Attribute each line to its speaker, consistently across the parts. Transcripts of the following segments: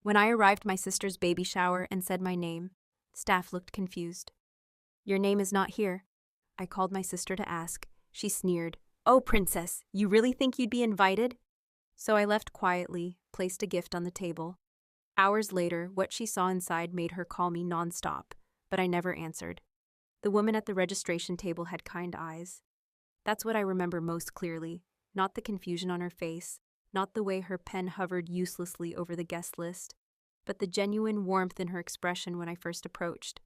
Speaker 1: When I arrived my sister's baby shower and said my name, staff looked confused. "Your name is not here." I called my sister to ask. She sneered. "Oh, princess, you really think you'd be invited?" So I left quietly, placed a gift on the table. Hours later, what she saw inside made her call me NONSTOP, but I never answered. The woman at the registration table had kind eyes. That's what I remember most clearly, not the confusion on her face, not the way her pen hovered uselessly over the guest list, but the genuine warmth in her expression when I first approached.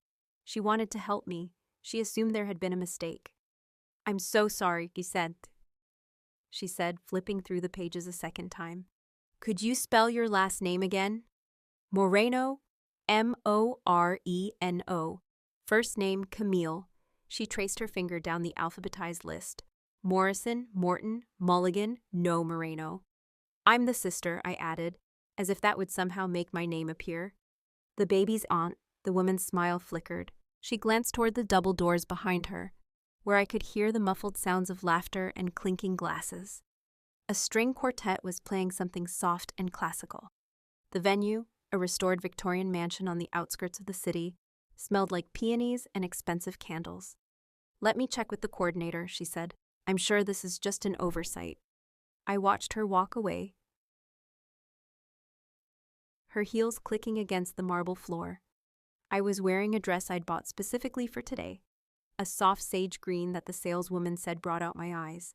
Speaker 1: She wanted to help me. She assumed there had been a mistake. "I'm so sorry, Gisette," she said, flipping through the pages a second time. "Could you spell your last name again?" "Moreno, Moreno. First name, Camille." She traced her finger down the alphabetized list. "Morrison, Morton, Mulligan, no Moreno." "I'm the sister," I added, as if that would somehow make my name appear. "The baby's aunt." The woman's smile flickered. She glanced toward the double doors behind her, where I could hear the muffled sounds of laughter and clinking glasses. A string quartet was playing something soft and classical. The venue, a restored Victorian mansion on the outskirts of the city, smelled like peonies and expensive candles. "Let me check with the coordinator," she said. "I'm sure this is just an oversight." I watched her walk away, her heels clicking against the marble floor. I was wearing a dress I'd bought specifically for today, a soft sage green that the saleswoman said brought out my eyes.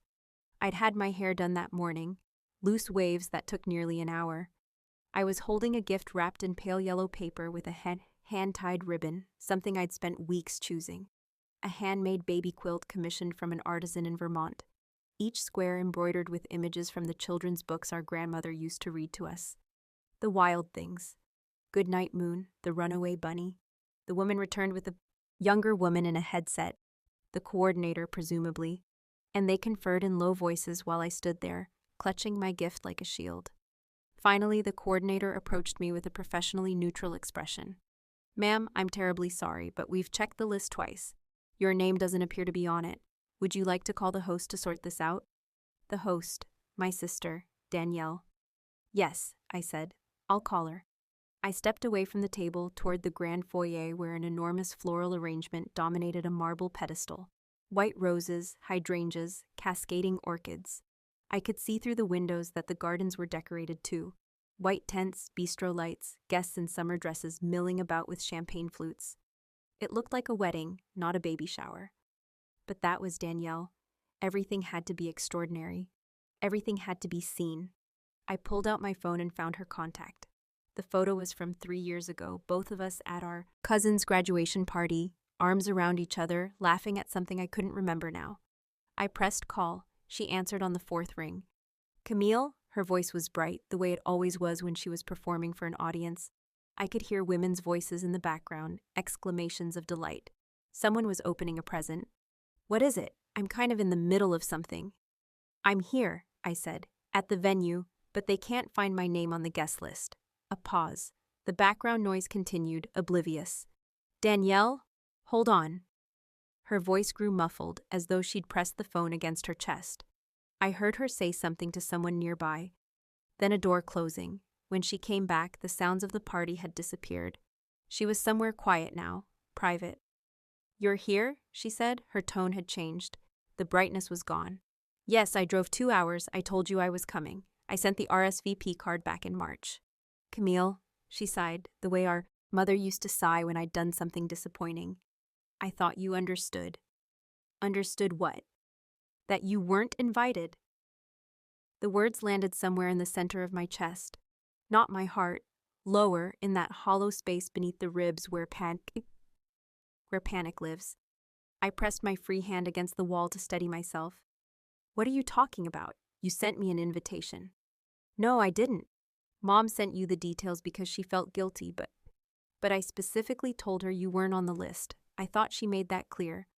Speaker 1: I'd had my hair done that morning, loose waves that took nearly an hour. I was holding a gift wrapped in pale yellow paper with a hand-tied ribbon, something I'd spent weeks choosing. A handmade baby quilt commissioned from an artisan in Vermont, each square embroidered with images from the children's books our grandmother used to read to us. The Wild Things, Goodnight Moon, The Runaway Bunny. The woman returned with a younger woman in a headset, the coordinator presumably, and they conferred in low voices while I stood there, clutching my gift like a shield. Finally, the coordinator approached me with a professionally neutral expression. "Ma'am, I'm terribly sorry, but we've checked the list twice. Your name doesn't appear to be on it. Would you like to call the host to sort this out?" The host, my sister, Danielle. "Yes," I said. "I'll call her." I stepped away from the table toward the grand foyer where an enormous floral arrangement dominated a marble pedestal. White roses, hydrangeas, cascading orchids. I could see through the windows that the gardens were decorated too. White tents, bistro lights, guests in summer dresses milling about with champagne flutes. It looked like a wedding, not a baby shower. But that was Danielle. Everything had to be extraordinary. Everything had to be seen. I pulled out my phone and found her contact. The photo was from 3 years ago, both of us at our cousin's graduation party, arms around each other, laughing at something I couldn't remember now. I pressed call. She answered on the 4th ring. "Camille?" Her voice was bright, the way it always was when she was performing for an audience. I could hear women's voices in the background, exclamations of delight. Someone was opening a present. "What is it? I'm kind of in the middle of something." "I'm here," I said, "at the venue, but they can't find my name on the guest list." A pause. The background noise continued, oblivious. "Danielle? Hold on." Her voice grew muffled, as though she'd pressed the phone against her chest. I heard her say something to someone nearby, then a door closing. When she came back, the sounds of the party had disappeared. She was somewhere quiet now, private. "You're here?" she said. Her tone had changed. The brightness was gone. "Yes, I drove 2 hours. I told you I was coming. I sent the RSVP card back in March." "Camille," she sighed, the way our mother used to sigh when I'd done something disappointing. "I thought you understood." "Understood what?" "That you weren't invited." The words landed somewhere in the center of my chest, not my heart, lower in that hollow space beneath the ribs where panic lives. I pressed my free hand against the wall to steady myself. "What are you talking about? You sent me an invitation." "No, I didn't. Mom sent you the details because she felt guilty, but I specifically told her you weren't on the list. I thought she made that clear."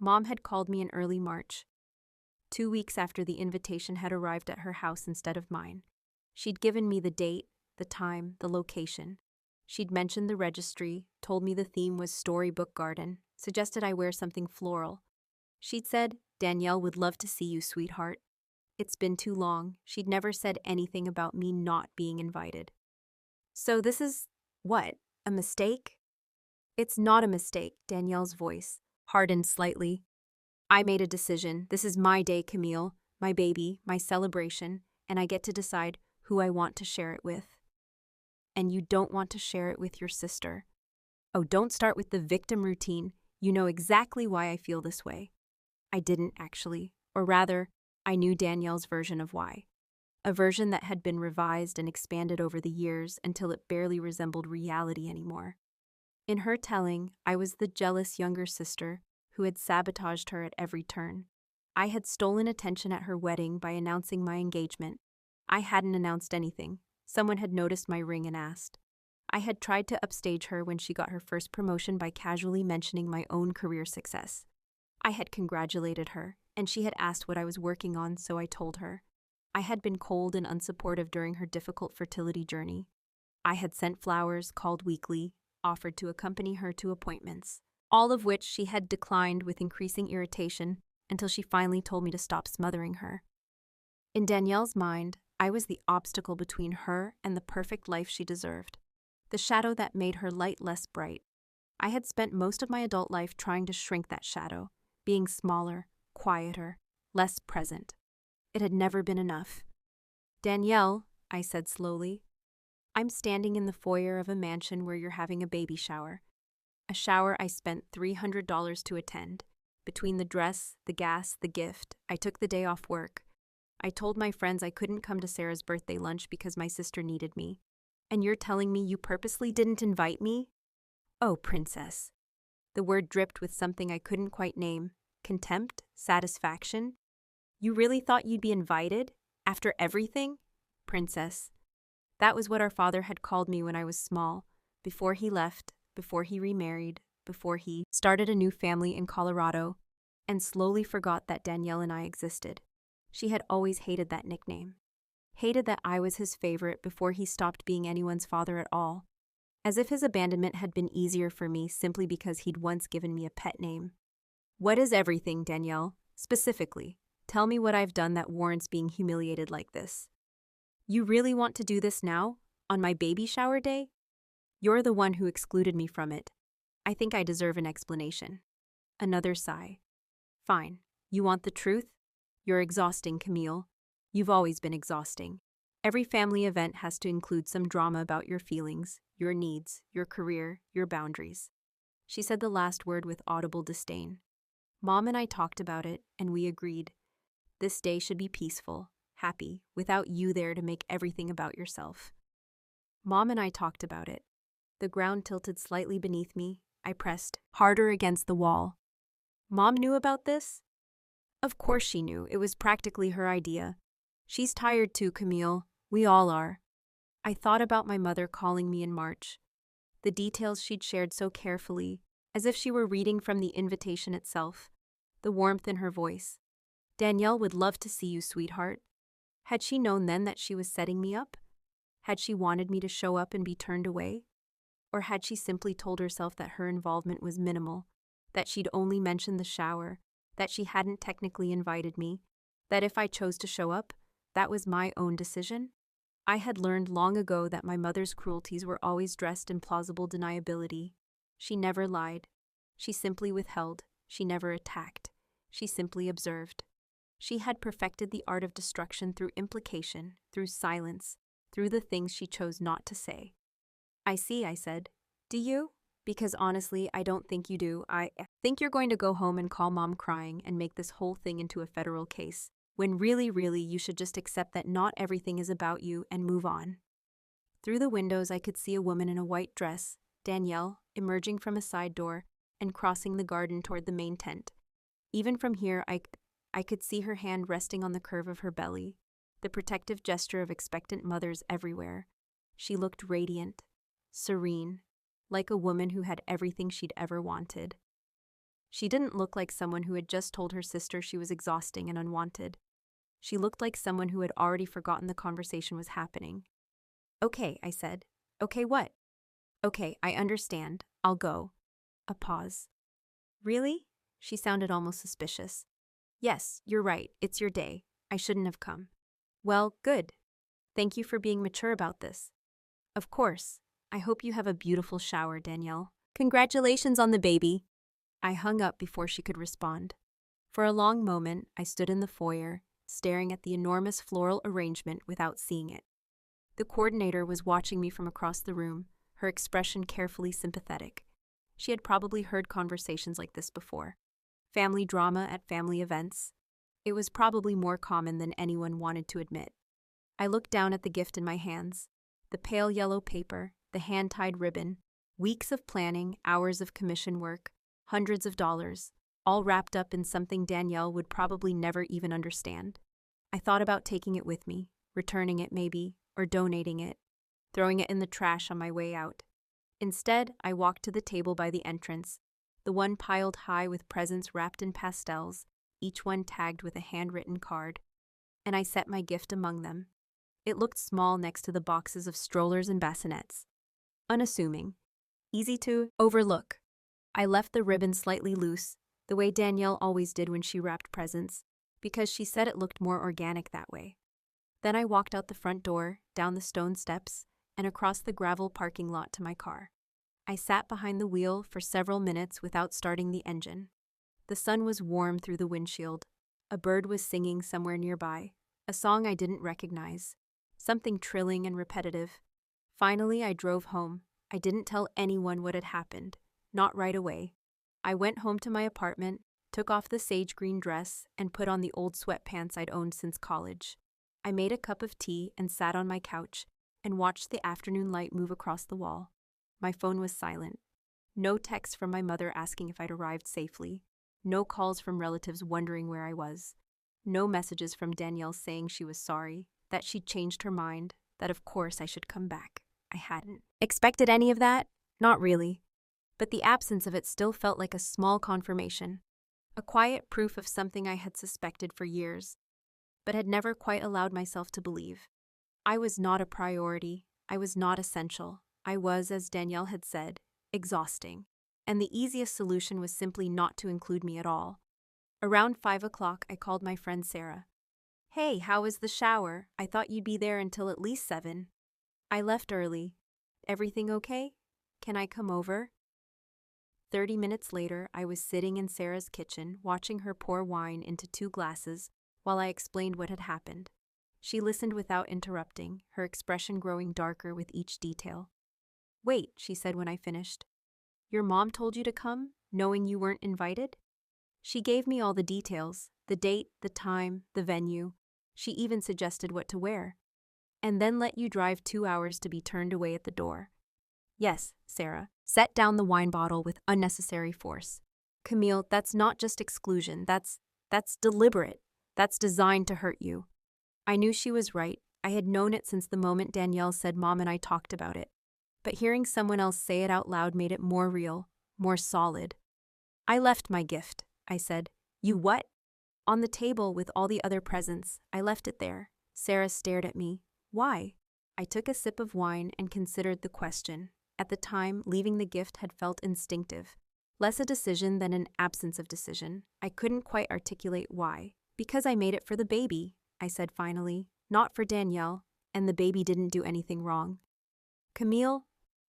Speaker 1: Mom had called me in early March, 2 weeks after the invitation had arrived at her house instead of mine. She'd given me the date, the time, the location. She'd mentioned the registry, told me the theme was Storybook Garden, suggested I wear something floral. She'd said, "Danielle would love to see you, sweetheart." It's been too long. She'd never said anything about me not being invited. So this is what? A mistake? It's not a mistake, Danielle's voice hardened slightly. I made a decision. This is my day, Camille, my baby, my celebration, and I get to decide who I want to share it with. And you don't want to share it with your sister. Oh, don't start with the victim routine. You know exactly why I feel this way. I didn't actually, or rather, I knew Danielle's version of why. A version that had been revised and expanded over the years until it barely resembled reality anymore. In her telling, I was the jealous younger sister who had sabotaged her at every turn. I had stolen attention at her wedding by announcing my engagement. I hadn't announced anything. Someone had noticed my ring and asked. I had tried to upstage her when she got her first promotion by casually mentioning my own career success. I had congratulated her, and she had asked what I was working on, so I told her. I had been cold and unsupportive during her difficult fertility journey. I had sent flowers, called weekly, offered to accompany her to appointments, all of which she had declined with increasing irritation until she finally told me to stop smothering her. In Danielle's mind, I was the obstacle between her and the perfect life she deserved, the shadow that made her light less bright. I had spent most of my adult life trying to shrink that shadow, being smaller, quieter, less present. It had never been enough. Danielle, I said slowly, I'm standing in the foyer of a mansion where you're having a baby shower. A shower I spent $300 to attend. Between the dress, the gas, the gift, I took the day off work. I told my friends I couldn't come to Sarah's birthday lunch because my sister needed me. And you're telling me you purposely didn't invite me? Oh, princess. The word dripped with something I couldn't quite name. Contempt? Satisfaction? You really thought you'd be invited? After everything? Princess. That was what our father had called me when I was small, before he left, before he remarried, before he started a new family in Colorado, and slowly forgot that Danielle and I existed. She had always hated that nickname. Hated that I was his favorite before he stopped being anyone's father at all. As if his abandonment had been easier for me simply because he'd once given me a pet name. What is everything, Danielle? Specifically, tell me what I've done that warrants being humiliated like this. You really want to do this now? On my baby shower day? You're the one who excluded me from it. I think I deserve an explanation. Another sigh. Fine. You want the truth? You're exhausting, Camille. You've always been exhausting. Every family event has to include some drama about your feelings, your needs, your career, your boundaries. She said the last word with audible disdain. Mom and I talked about it, and we agreed. This day should be peaceful, happy, without you there to make everything about yourself. Mom and I talked about it. The ground tilted slightly beneath me. I pressed harder against the wall. Mom knew about this? Of course she knew. It was practically her idea. She's tired too, Camille. We all are. I thought about my mother calling me in March. The details she'd shared so carefully, as if she were reading from the invitation itself. The warmth in her voice. Danielle would love to see you, sweetheart. Had she known then that she was setting me up? Had she wanted me to show up and be turned away? Or had she simply told herself that her involvement was minimal, that she'd only mentioned the shower, that she hadn't technically invited me, that if I chose to show up, that was my own decision? I had learned long ago that my mother's cruelties were always dressed in plausible deniability. She never lied. She simply withheld. She never attacked. She simply observed. She had perfected the art of destruction through implication, through silence, through the things she chose not to say. I see, I said. Do you? Because honestly, I don't think you do. I think you're going to go home and call Mom crying and make this whole thing into a federal case, when really, you should just accept that not everything is about you and move on. Through the windows, I could see a woman in a white dress, Danielle, emerging from a side door and crossing the garden toward the main tent. Even from here, I could see her hand resting on the curve of her belly, the protective gesture of expectant mothers everywhere. She looked radiant, serene, like a woman who had everything she'd ever wanted. She didn't look like someone who had just told her sister she was exhausting and unwanted. She looked like someone who had already forgotten the conversation was happening. Okay, I said. Okay, what? Okay, I understand. I'll go. A pause. Really? She sounded almost suspicious. Yes, you're right. It's your day. I shouldn't have come. Well, good. Thank you for being mature about this. Of course. I hope you have a beautiful shower, Danielle. Congratulations on the baby. I hung up before she could respond. For a long moment, I stood in the foyer, staring at the enormous floral arrangement without seeing it. The coordinator was watching me from across the room, her expression carefully sympathetic. She had probably heard conversations like this before. Family drama at family events. It was probably more common than anyone wanted to admit. I looked down at the gift in my hands. The pale yellow paper, the hand-tied ribbon, weeks of planning, hours of commission work, hundreds of dollars, all wrapped up in something Danielle would probably never even understand. I thought about taking it with me, returning it maybe, or donating it, throwing it in the trash on my way out. Instead, I walked to the table by the entrance, the one piled high with presents wrapped in pastels, each one tagged with a handwritten card, and I set my gift among them. It looked small next to the boxes of strollers and bassinets. Unassuming, easy to overlook. I left the ribbon slightly loose, the way Danielle always did when she wrapped presents, because she said it looked more organic that way. Then I walked out the front door, down the stone steps, and across the gravel parking lot to my car. I sat behind the wheel for several minutes without starting the engine. The sun was warm through the windshield. A bird was singing somewhere nearby, a song I didn't recognize, something trilling and repetitive. Finally, I drove home. I didn't tell anyone what had happened, not right away. I went home to my apartment, took off the sage green dress, and put on the old sweatpants I'd owned since college. I made a cup of tea and sat on my couch and watched the afternoon light move across the wall. My phone was silent. No texts from my mother asking if I'd arrived safely. No calls from relatives wondering where I was. No messages from Danielle saying she was sorry, that she'd changed her mind, that of course I should come back. I hadn't expected any of that? Not really. But the absence of it still felt like a small confirmation, a quiet proof of something I had suspected for years, but had never quite allowed myself to believe. I was not a priority. I was not essential. I was, as Danielle had said, exhausting. And the easiest solution was simply not to include me at all. Around 5 o'clock, I called my friend Sarah. "Hey, how was the shower? I thought you'd be there until at least 7. I left early. Everything okay? Can I come over?" 30 minutes later, I was sitting in Sarah's kitchen, watching her pour wine into 2 glasses while I explained what had happened. She listened without interrupting, her expression growing darker with each detail. "Wait," she said when I finished. "Your mom told you to come, knowing you weren't invited?" She gave me all the details, the date, the time, the venue. She even suggested what to wear. "And then let you drive 2 hours to be turned away at the door." "Yes, Sarah." Set down the wine bottle with unnecessary force. "Camille, that's not just exclusion. That's deliberate. That's designed to hurt you." I knew she was right. I had known it since the moment Danielle said Mom and I talked about it. But hearing someone else say it out loud made it more real, more solid. "I left my gift," I said. "You what?" "On the table with all the other presents. I left it there." Sarah stared at me. "Why?" I took a sip of wine and considered the question. At the time, leaving the gift had felt instinctive. Less a decision than an absence of decision. I couldn't quite articulate why. "Because I made it for the baby," I said finally. "Not for Danielle, and the baby didn't do anything wrong." "Camille,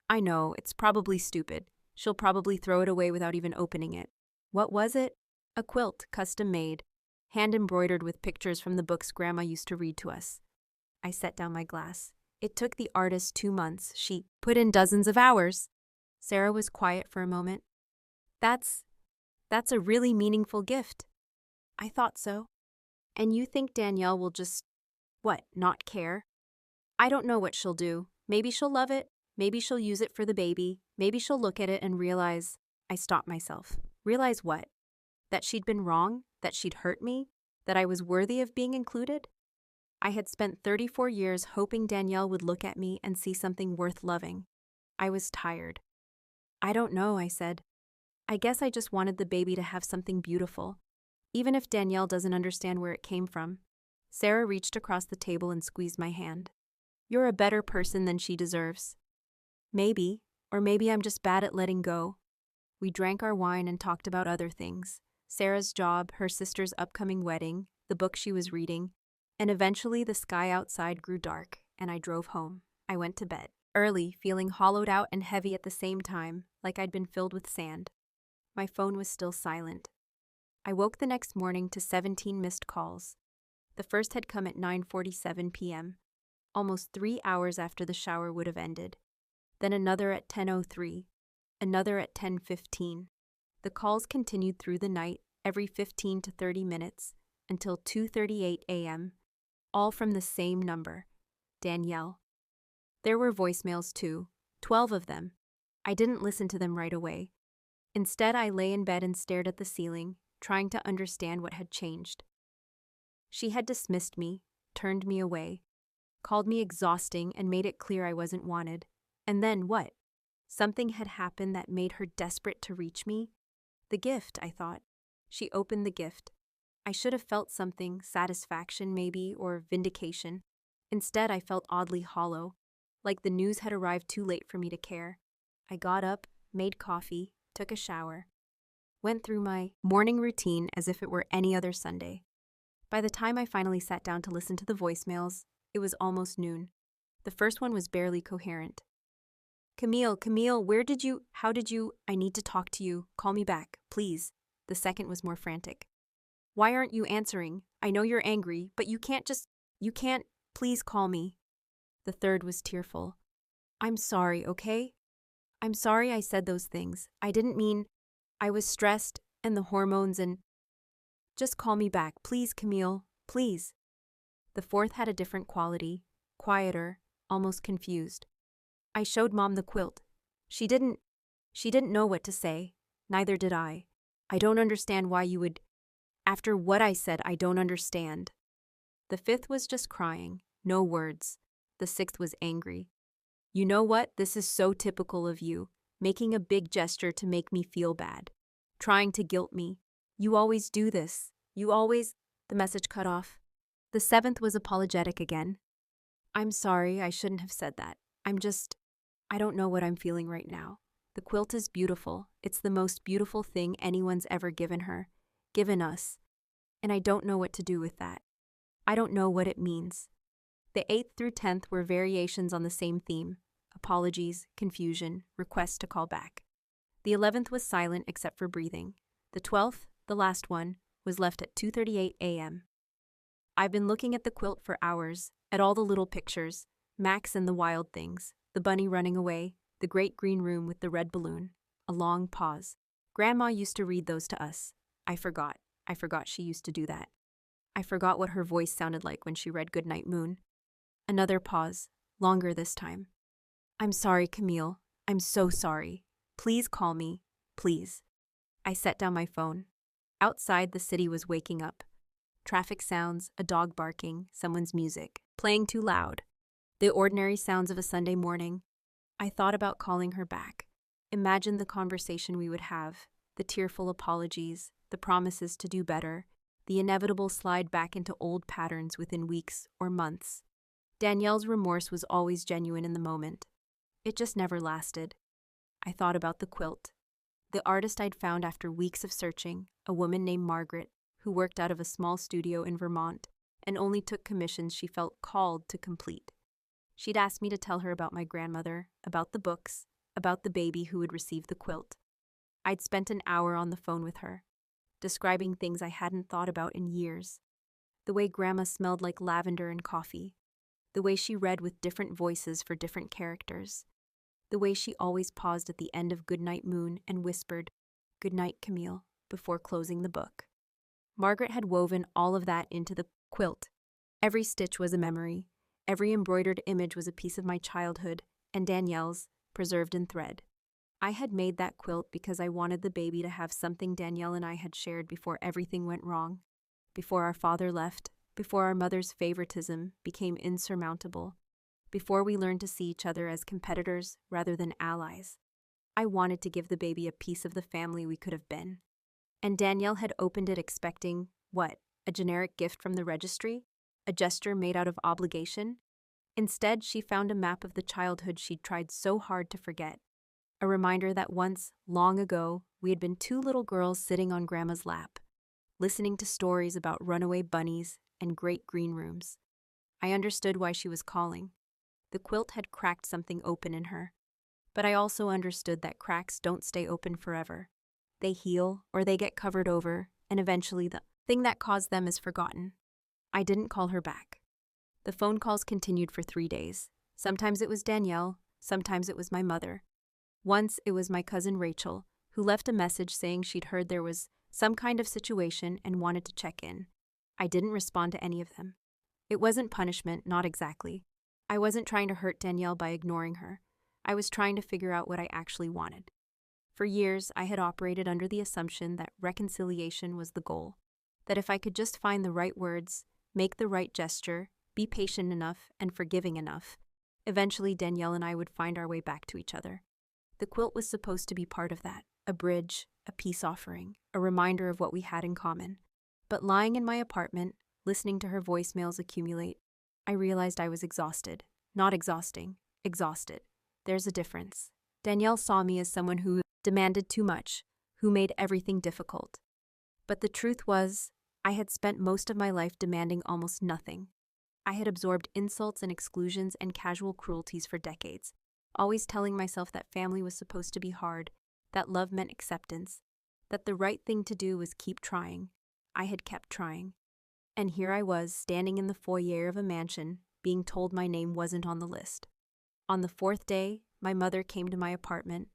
Speaker 1: I know, it's probably stupid. She'll probably throw it away without even opening it." "What was it?" "A quilt, custom made, hand embroidered with pictures from the books Grandma used to read to us." I set down my glass. "It took the artist 2 months. She put in dozens of hours." Sarah was quiet for a moment. That's a really meaningful gift." "I thought so." "And you think Danielle will just, not care?" "I don't know what she'll do. Maybe she'll love it. Maybe she'll use it for the baby. Maybe she'll look at it and realize—" I stopped myself. Realize what? That she'd been wrong? That she'd hurt me? That I was worthy of being included? I had spent 34 years hoping Danielle would look at me and see something worth loving. I was tired. "I don't know," I said. "I guess I just wanted the baby to have something beautiful, even if Danielle doesn't understand where it came from." Sarah reached across the table and squeezed my hand. "You're a better person than she deserves." Maybe, or maybe I'm just bad at letting go. We drank our wine and talked about other things. Sarah's job, her sister's upcoming wedding, the book she was reading, and eventually the sky outside grew dark, and I drove home. I went to bed early, feeling hollowed out and heavy at the same time, like I'd been filled with sand. My phone was still silent. I woke the next morning to 17 missed calls. The first had come at 9:47 p.m., almost 3 hours after the shower would have ended. Then another at 10:03, another at 10:15. The calls continued through the night, every 15 to 30 minutes, until 2:38 a.m., all from the same number, Danielle. There were voicemails too, 12 of them. I didn't listen to them right away. Instead, I lay in bed and stared at the ceiling, trying to understand what had changed. She had dismissed me, turned me away, called me exhausting, and made it clear I wasn't wanted. And then what? Something had happened that made her desperate to reach me? The gift, I thought. She opened the gift. I should have felt something, satisfaction maybe, or vindication. Instead, I felt oddly hollow, like the news had arrived too late for me to care. I got up, made coffee, took a shower, went through my morning routine as if it were any other Sunday. By the time I finally sat down to listen to the voicemails, it was almost noon. The first one was barely coherent. Camille, how did you, I need to talk to you, call me back, please. The second was more frantic. Why aren't you answering? I know you're angry, but you can't, please call me. The third was tearful. I'm sorry, okay? I'm sorry I said those things. I didn't mean, I was stressed, and the hormones and... Just call me back, please, Camille, please. The fourth had a different quality, quieter, almost confused. I showed Mom the quilt. She didn't know what to say. Neither did I. I don't understand why you would... After what I said, I don't understand. The fifth was just crying, no words. The sixth was angry. You know what? This is so typical of you, making a big gesture to make me feel bad. Trying to guilt me. You always do this. The message cut off. The seventh was apologetic again. I'm sorry, I shouldn't have said that. I don't know what I'm feeling right now. The quilt is beautiful. It's the most beautiful thing anyone's ever given us. And I don't know what to do with that. I don't know what it means. The 8th through 10th were variations on the same theme: apologies, confusion, requests to call back. The 11th was silent except for breathing. The 12th, the last one, was left at 2:38 a.m. I've been looking at the quilt for hours, at all the little pictures, Max and the wild things, the bunny running away, the great green room with the red balloon. A long pause. Grandma used to read those to us. I forgot she used to do that. I forgot what her voice sounded like when she read Goodnight Moon. Another pause, longer this time. I'm sorry, Camille. I'm so sorry. Please call me, please. I set down my phone. Outside, the city was waking up. Traffic sounds, a dog barking, someone's music, playing too loud. The ordinary sounds of a Sunday morning. I thought about calling her back. Imagined the conversation we would have, the tearful apologies, the promises to do better, the inevitable slide back into old patterns within weeks or months. Danielle's remorse was always genuine in the moment. It just never lasted. I thought about the quilt. The artist I'd found after weeks of searching, a woman named Margaret, who worked out of a small studio in Vermont and only took commissions she felt called to complete. She'd asked me to tell her about my grandmother, about the books, about the baby who would receive the quilt. I'd spent an hour on the phone with her, describing things I hadn't thought about in years. The way Grandma smelled like lavender and coffee. The way she read with different voices for different characters. The way she always paused at the end of Goodnight Moon and whispered, "Good night, Camille," before closing the book. Margaret had woven all of that into the quilt. Every stitch was a memory. Every embroidered image was a piece of my childhood, and Danielle's, preserved in thread. I had made that quilt because I wanted the baby to have something Danielle and I had shared before everything went wrong, before our father left, before our mother's favoritism became insurmountable, before we learned to see each other as competitors rather than allies. I wanted to give the baby a piece of the family we could have been. And Danielle had opened it expecting, what, a generic gift from the registry? A gesture made out of obligation? Instead, she found a map of the childhood she'd tried so hard to forget. A reminder that once, long ago, we had been two little girls sitting on Grandma's lap, listening to stories about runaway bunnies and great green rooms. I understood why she was calling. The quilt had cracked something open in her. But I also understood that cracks don't stay open forever. They heal, or they get covered over, and eventually the thing that caused them is forgotten. I didn't call her back. The phone calls continued for 3 days. Sometimes it was Danielle, sometimes it was my mother. Once it was my cousin Rachel, who left a message saying she'd heard there was some kind of situation and wanted to check in. I didn't respond to any of them. It wasn't punishment, not exactly. I wasn't trying to hurt Danielle by ignoring her. I was trying to figure out what I actually wanted. For years, I had operated under the assumption that reconciliation was the goal, that if I could just find the right words, make the right gesture, be patient enough and forgiving enough, eventually Danielle and I would find our way back to each other. The quilt was supposed to be part of that, a bridge, a peace offering, a reminder of what we had in common. But lying in my apartment, listening to her voicemails accumulate, I realized I was exhausted. Not exhausting, exhausted. There's a difference. Danielle saw me as someone who demanded too much, who made everything difficult. But the truth was, I had spent most of my life demanding almost nothing. I had absorbed insults and exclusions and casual cruelties for decades, always telling myself that family was supposed to be hard, that love meant acceptance, that the right thing to do was keep trying. I had kept trying. And here I was, standing in the foyer of a mansion, being told my name wasn't on the list. On the 4th day, my mother came to my apartment.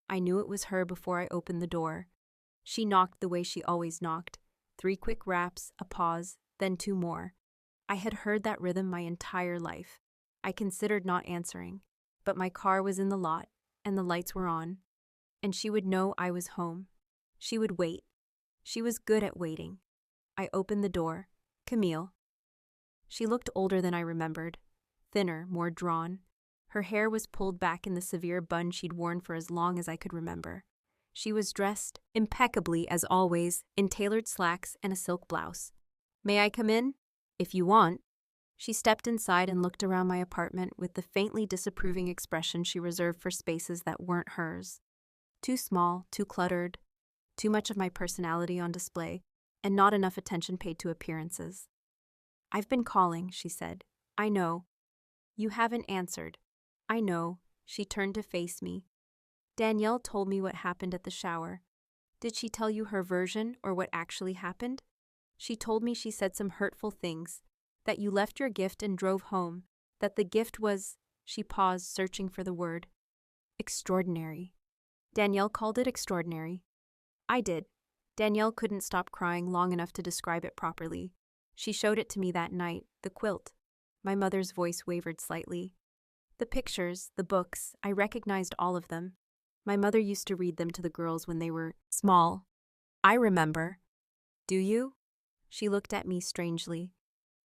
Speaker 1: I knew it was her before I opened the door. She knocked the way she always knocked. 3 quick raps, a pause, then 2 more. I had heard that rhythm my entire life. I considered not answering, but my car was in the lot, and the lights were on, and she would know I was home. She would wait. She was good at waiting. I opened the door. Camille. She looked older than I remembered, thinner, more drawn. Her hair was pulled back in the severe bun she'd worn for as long as I could remember. She was dressed, impeccably as always, in tailored slacks and a silk blouse. "May I come in?" "If you want." She stepped inside and looked around my apartment with the faintly disapproving expression she reserved for spaces that weren't hers. Too small, too cluttered, too much of my personality on display, and not enough attention paid to appearances. "I've been calling," she said. "I know." "You haven't answered." "I know." She turned to face me. "Danielle told me what happened at the shower." "Did she tell you her version or what actually happened?" "She told me she said some hurtful things, that you left your gift and drove home, that the gift was," she paused, searching for the word, "extraordinary." "Danielle called it extraordinary." "I did." Danielle couldn't stop crying long enough to describe it properly. She showed it to me that night, the quilt. My mother's voice wavered slightly. "The pictures, the books, I recognized all of them. My mother used to read them to the girls when they were small. I remember." "Do you?" She looked at me strangely.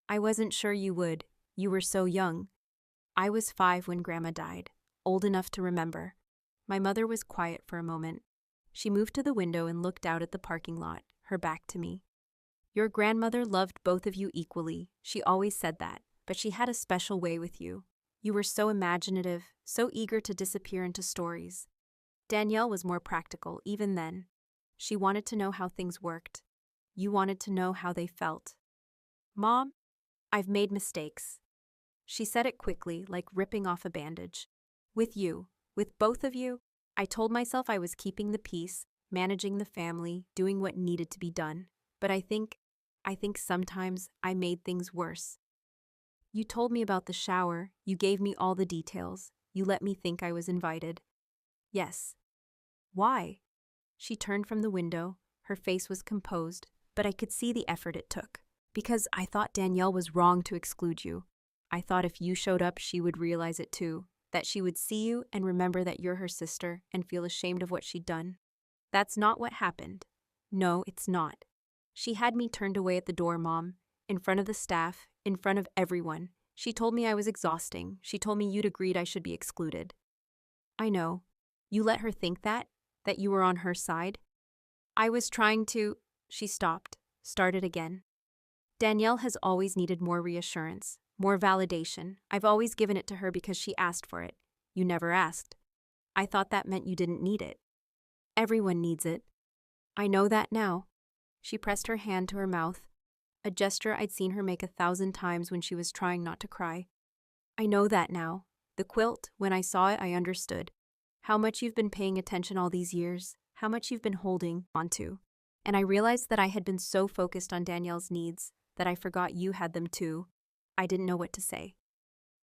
Speaker 1: "I wasn't sure you would. You were so young." "I was 5 when Grandma died, old enough to remember." My mother was quiet for a moment. She moved to the window and looked out at the parking lot, her back to me. "Your grandmother loved both of you equally. She always said that, but she had a special way with you. You were so imaginative, so eager to disappear into stories. Danielle was more practical, even then. She wanted to know how things worked. You wanted to know how they felt." "Mom, I've made mistakes." She said it quickly, like ripping off a bandage. "With you, with both of you, I told myself I was keeping the peace, managing the family, doing what needed to be done. But I think sometimes I made things worse. You told me about the shower, you gave me all the details, you let me think I was invited." "Yes." "Why?" She turned from the window, her face was composed, but I could see the effort it took. "Because I thought Danielle was wrong to exclude you. I thought if you showed up, she would realize it too, that she would see you and remember that you're her sister and feel ashamed of what she'd done. That's not what happened. No, it's not. She had me turned away at the door, Mom, in front of the staff, in front of everyone. She told me I was exhausting. She told me you'd agreed I should be excluded." "I know. You let her think that you were on her side?" "I was trying to—" She stopped, started again. "Danielle has always needed more reassurance, more validation. I've always given it to her because she asked for it. You never asked. I thought that meant you didn't need it. Everyone needs it. I know that now." She pressed her hand to her mouth, a gesture I'd seen her make 1,000 times when she was trying not to cry. "I know that now. The quilt, when I saw it, I understood. How much you've been paying attention all these years, how much you've been holding onto. And I realized that I had been so focused on Danielle's needs that I forgot you had them too. I didn't know what to say.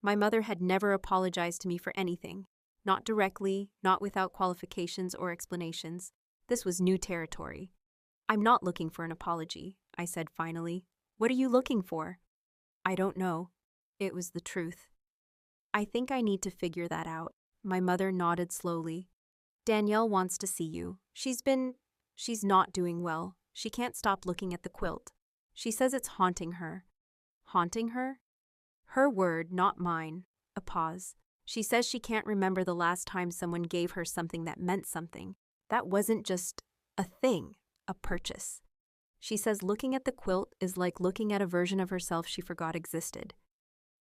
Speaker 1: My mother had never apologized to me for anything. Not directly, not without qualifications or explanations. This was new territory. I'm not looking for an apology, I said finally. What are you looking for? I don't know. It was the truth. I think I need to figure that out. My mother nodded slowly. Danielle wants to see you. She's not doing well. She can't stop looking at the quilt. She says it's haunting her. Haunting her? Her word, not mine. A pause. She says she can't remember the last time someone gave her something that meant something. That wasn't just a thing, a purchase. She says looking at the quilt is like looking at a version of herself she forgot existed.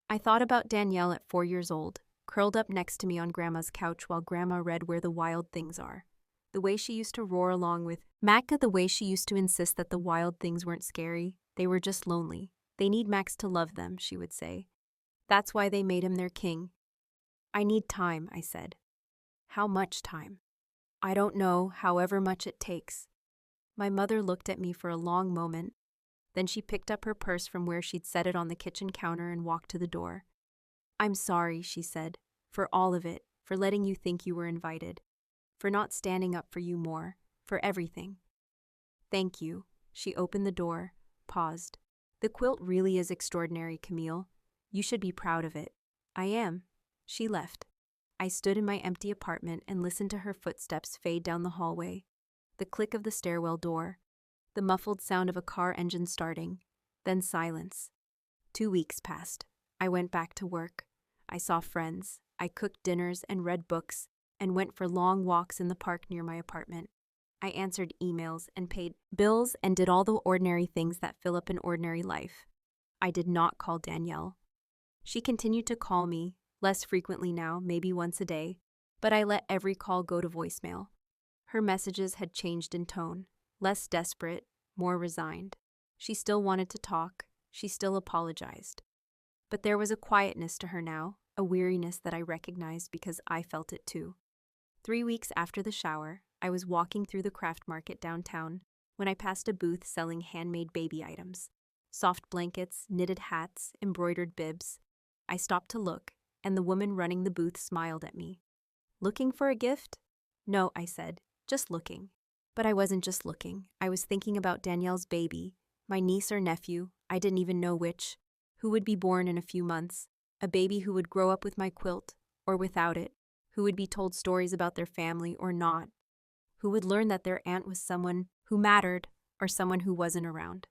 Speaker 1: I thought about Danielle at 4 years old, curled up next to me on Grandma's couch while Grandma read Where the Wild Things Are. The way she used to roar along with Macca, the way she used to insist that the wild things weren't scary, they were just lonely. They need Max to love them, she would say. That's why they made him their king. I need time, I said. How much time? I don't know, however much it takes. My mother looked at me for a long moment. Then she picked up her purse from where she'd set it on the kitchen counter and walked to the door. I'm sorry, she said, for all of it, for letting you think you were invited, for not standing up for you more, for everything. Thank you. She opened the door, paused. The quilt really is extraordinary, Camille. You should be proud of it. I am. She left. I stood in my empty apartment and listened to her footsteps fade down the hallway, the click of the stairwell door, the muffled sound of a car engine starting, then silence. 2 weeks passed. I went back to work. I saw friends. I cooked dinners and read books and went for long walks in the park near my apartment. I answered emails and paid bills and did all the ordinary things that fill up an ordinary life. I did not call Danielle. She continued to call me, less frequently now, maybe once a day, but I let every call go to voicemail. Her messages had changed in tone, less desperate, more resigned. She still wanted to talk. She still apologized. But there was a quietness to her now, a weariness that I recognized because I felt it too. 3 weeks after the shower, I was walking through the craft market downtown when I passed a booth selling handmade baby items. Soft blankets, knitted hats, embroidered bibs. I stopped to look, and the woman running the booth smiled at me. Looking for a gift? No, I said, just looking. But I wasn't just looking. I was thinking about Danielle's baby, my niece or nephew, I didn't even know which, who would be born in a few months, a baby who would grow up with my quilt, or without it, who would be told stories about their family or not, who would learn that their aunt was someone who mattered or someone who wasn't around.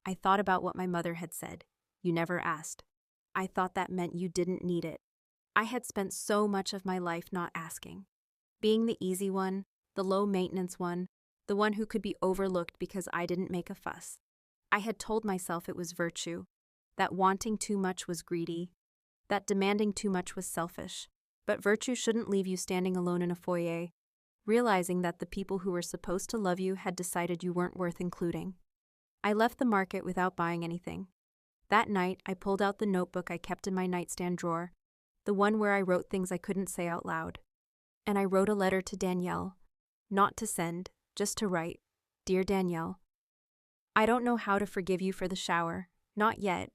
Speaker 1: I thought about what my mother had said. You never asked. I thought that meant you didn't need it. I had spent so much of my life not asking. Being the easy one, the low-maintenance one, the one who could be overlooked because I didn't make a fuss. I had told myself it was virtue, that wanting too much was greedy, that demanding too much was selfish. But virtue shouldn't leave you standing alone in a foyer, realizing that the people who were supposed to love you had decided you weren't worth including. I left the market without buying anything. That night, I pulled out the notebook I kept in my nightstand drawer, the one where I wrote things I couldn't say out loud. And I wrote a letter to Danielle, not to send, just to write. Dear Danielle, I don't know how to forgive you for the shower, not yet,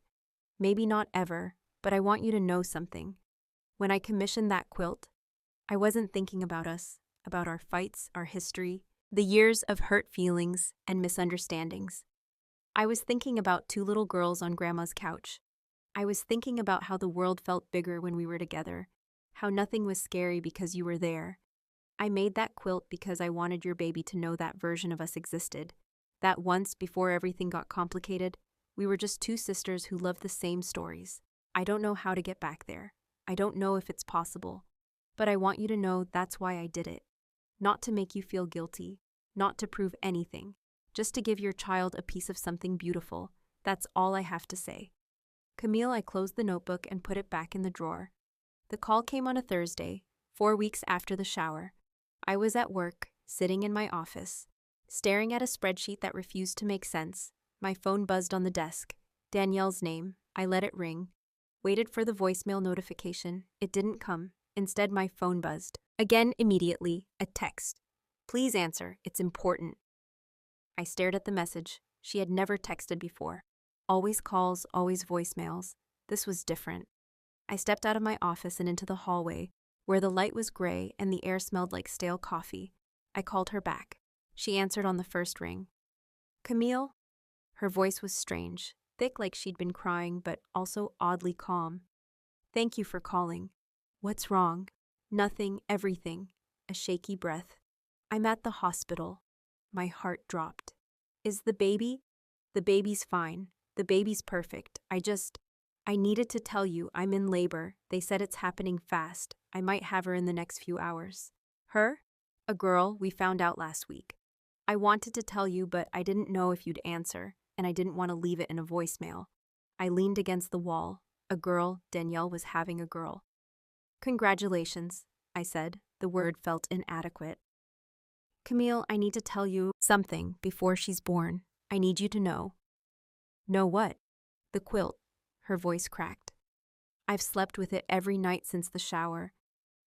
Speaker 1: maybe not ever, but I want you to know something. When I commissioned that quilt, I wasn't thinking about us, about our fights, our history, the years of hurt feelings and misunderstandings. I was thinking about 2 little girls on Grandma's couch. I was thinking about how the world felt bigger when we were together, how nothing was scary because you were there. I made that quilt because I wanted your baby to know that version of us existed, that once, before everything got complicated, we were just 2 sisters who loved the same stories. I don't know how to get back there. I don't know if it's possible, but I want you to know that's why I did it. Not to make you feel guilty, not to prove anything, just to give your child a piece of something beautiful. That's all I have to say. Camille, I closed the notebook and put it back in the drawer. The call came on a Thursday, 4 weeks after the shower. I was at work, sitting in my office, staring at a spreadsheet that refused to make sense. My phone buzzed on the desk. Danielle's name. I let it ring. Waited for the voicemail notification. It didn't come. Instead, my phone buzzed. Again, immediately, a text. Please answer. It's important. I stared at the message. She had never texted before. Always calls, always voicemails. This was different. I stepped out of my office and into the hallway, where the light was gray and the air smelled like stale coffee. I called her back. She answered on the first ring. Camille? Her voice was strange, thick like she'd been crying, but also oddly calm. Thank you for calling. What's wrong? Nothing, everything. A shaky breath. I'm at the hospital. My heart dropped. Is the baby? The baby's fine. The baby's perfect. I needed to tell you I'm in labor. They said it's happening fast. I might have her in the next few hours. Her? A girl we found out last week. I wanted to tell you, but I didn't know if you'd answer, and I didn't want to leave it in a voicemail. I leaned against the wall. A girl, Danielle was having a girl. Congratulations, I said. The word felt inadequate. Camille, I need to tell you something before she's born. I need you to know. Know what? The quilt. Her voice cracked. I've slept with it every night since the shower.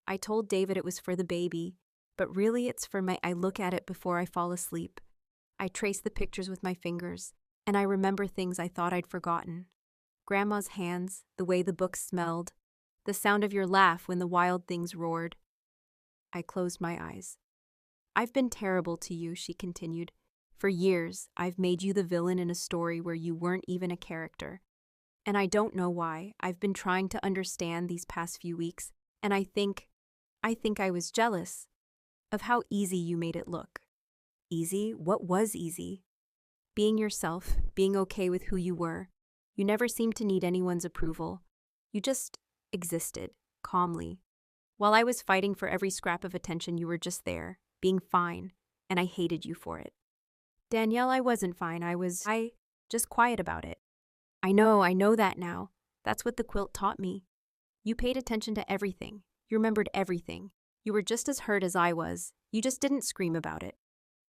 Speaker 1: I told David it was for the baby, but really it's for I look at it before I fall asleep. I trace the pictures with my fingers, and I remember things I thought I'd forgotten. Grandma's hands, the way the books smelled, the sound of your laugh when the wild things roared. I closed my eyes. I've been terrible to you, she continued. For years, I've made you the villain in a story where you weren't even a character. And I don't know why. I've been trying to understand these past few weeks, and I think I was jealous of how easy you made it look. Easy? What was easy? Being yourself, being okay with who you were. You never seemed to need anyone's approval. You just existed, calmly. While I was fighting for every scrap of attention, you were just there, being fine, and I hated you for it. Danielle, I wasn't fine. I just quiet about it. I know that now. That's what the quilt taught me. You paid attention to everything. You remembered everything. You were just as hurt as I was. You just didn't scream about it.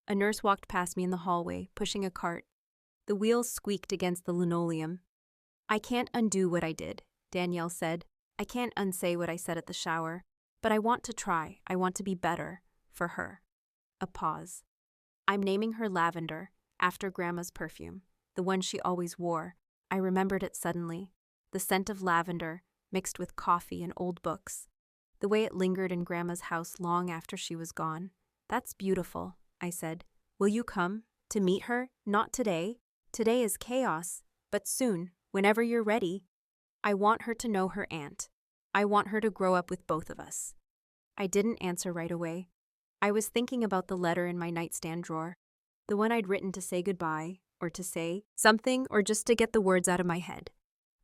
Speaker 1: A nurse walked past me in the hallway, pushing a cart. The wheels squeaked against the linoleum. I can't undo what I did, Danielle said. I can't unsay what I said at the shower. But I want to try. I want to be better. For her. A pause. I'm naming her Lavender, after Grandma's perfume, the one she always wore. I remembered it suddenly. The scent of lavender, mixed with coffee and old books. The way it lingered in Grandma's house long after she was gone. That's beautiful, I said. Will you come? To meet her? Not today. Today is chaos. But soon, whenever you're ready. I want her to know her aunt. I want her to grow up with both of us. I didn't answer right away. I was thinking about the letter in my nightstand drawer. The one I'd written to say goodbye, or to say something, or just to get the words out of my head.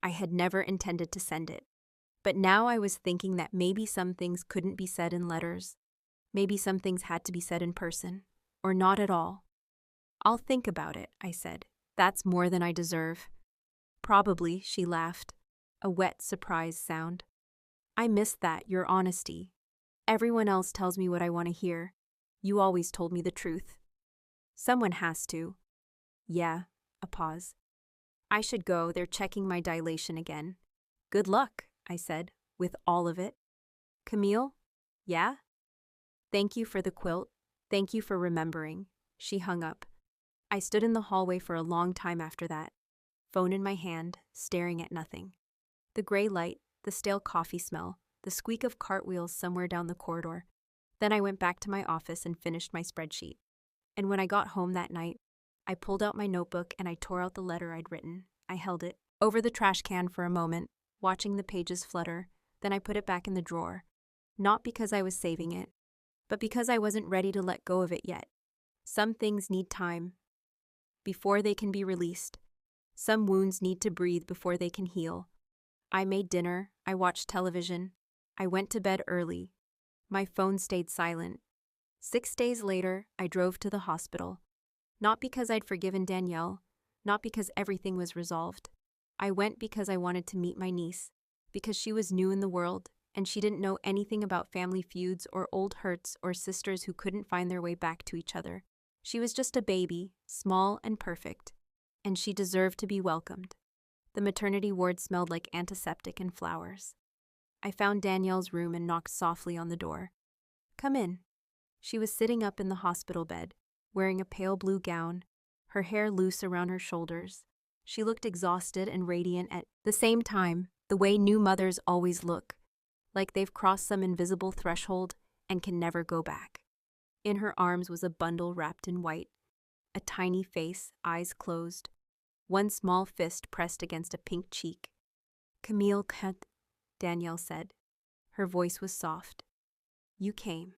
Speaker 1: I had never intended to send it. But now I was thinking that maybe some things couldn't be said in letters. Maybe some things had to be said in person, or not at all. I'll think about it, I said. That's more than I deserve. Probably, she laughed. A wet surprise sound. I miss that, your honesty. Everyone else tells me what I want to hear. You always told me the truth. Someone has to. Yeah, a pause. I should go, they're checking my dilation again. Good luck, I said, with all of it. Camille? Yeah? Thank you for the quilt. Thank you for remembering. She hung up. I stood in the hallway for a long time after that, phone in my hand, staring at nothing. The gray light, the stale coffee smell, the squeak of cartwheels somewhere down the corridor. Then I went back to my office and finished my spreadsheet. And when I got home that night, I pulled out my notebook and I tore out the letter I'd written. I held it over the trash can for a moment, watching the pages flutter. Then I put it back in the drawer, not because I was saving it, but because I wasn't ready to let go of it yet. Some things need time before they can be released. Some wounds need to breathe before they can heal. I made dinner. I watched television. I went to bed early. My phone stayed silent. 6 days later, I drove to the hospital. Not because I'd forgiven Danielle, not because everything was resolved. I went because I wanted to meet my niece, because she was new in the world, and she didn't know anything about family feuds or old hurts or sisters who couldn't find their way back to each other. She was just a baby, small and perfect, and she deserved to be welcomed. The maternity ward smelled like antiseptic and flowers. I found Danielle's room and knocked softly on the door. "Come in." She was sitting up in the hospital bed, wearing a pale blue gown, her hair loose around her shoulders. She looked exhausted and radiant at the same time, the way new mothers always look, like they've crossed some invisible threshold and can never go back. In her arms was a bundle wrapped in white, a tiny face, eyes closed, one small fist pressed against a pink cheek. "Camille can't," Danielle said. Her voice was soft. "You came."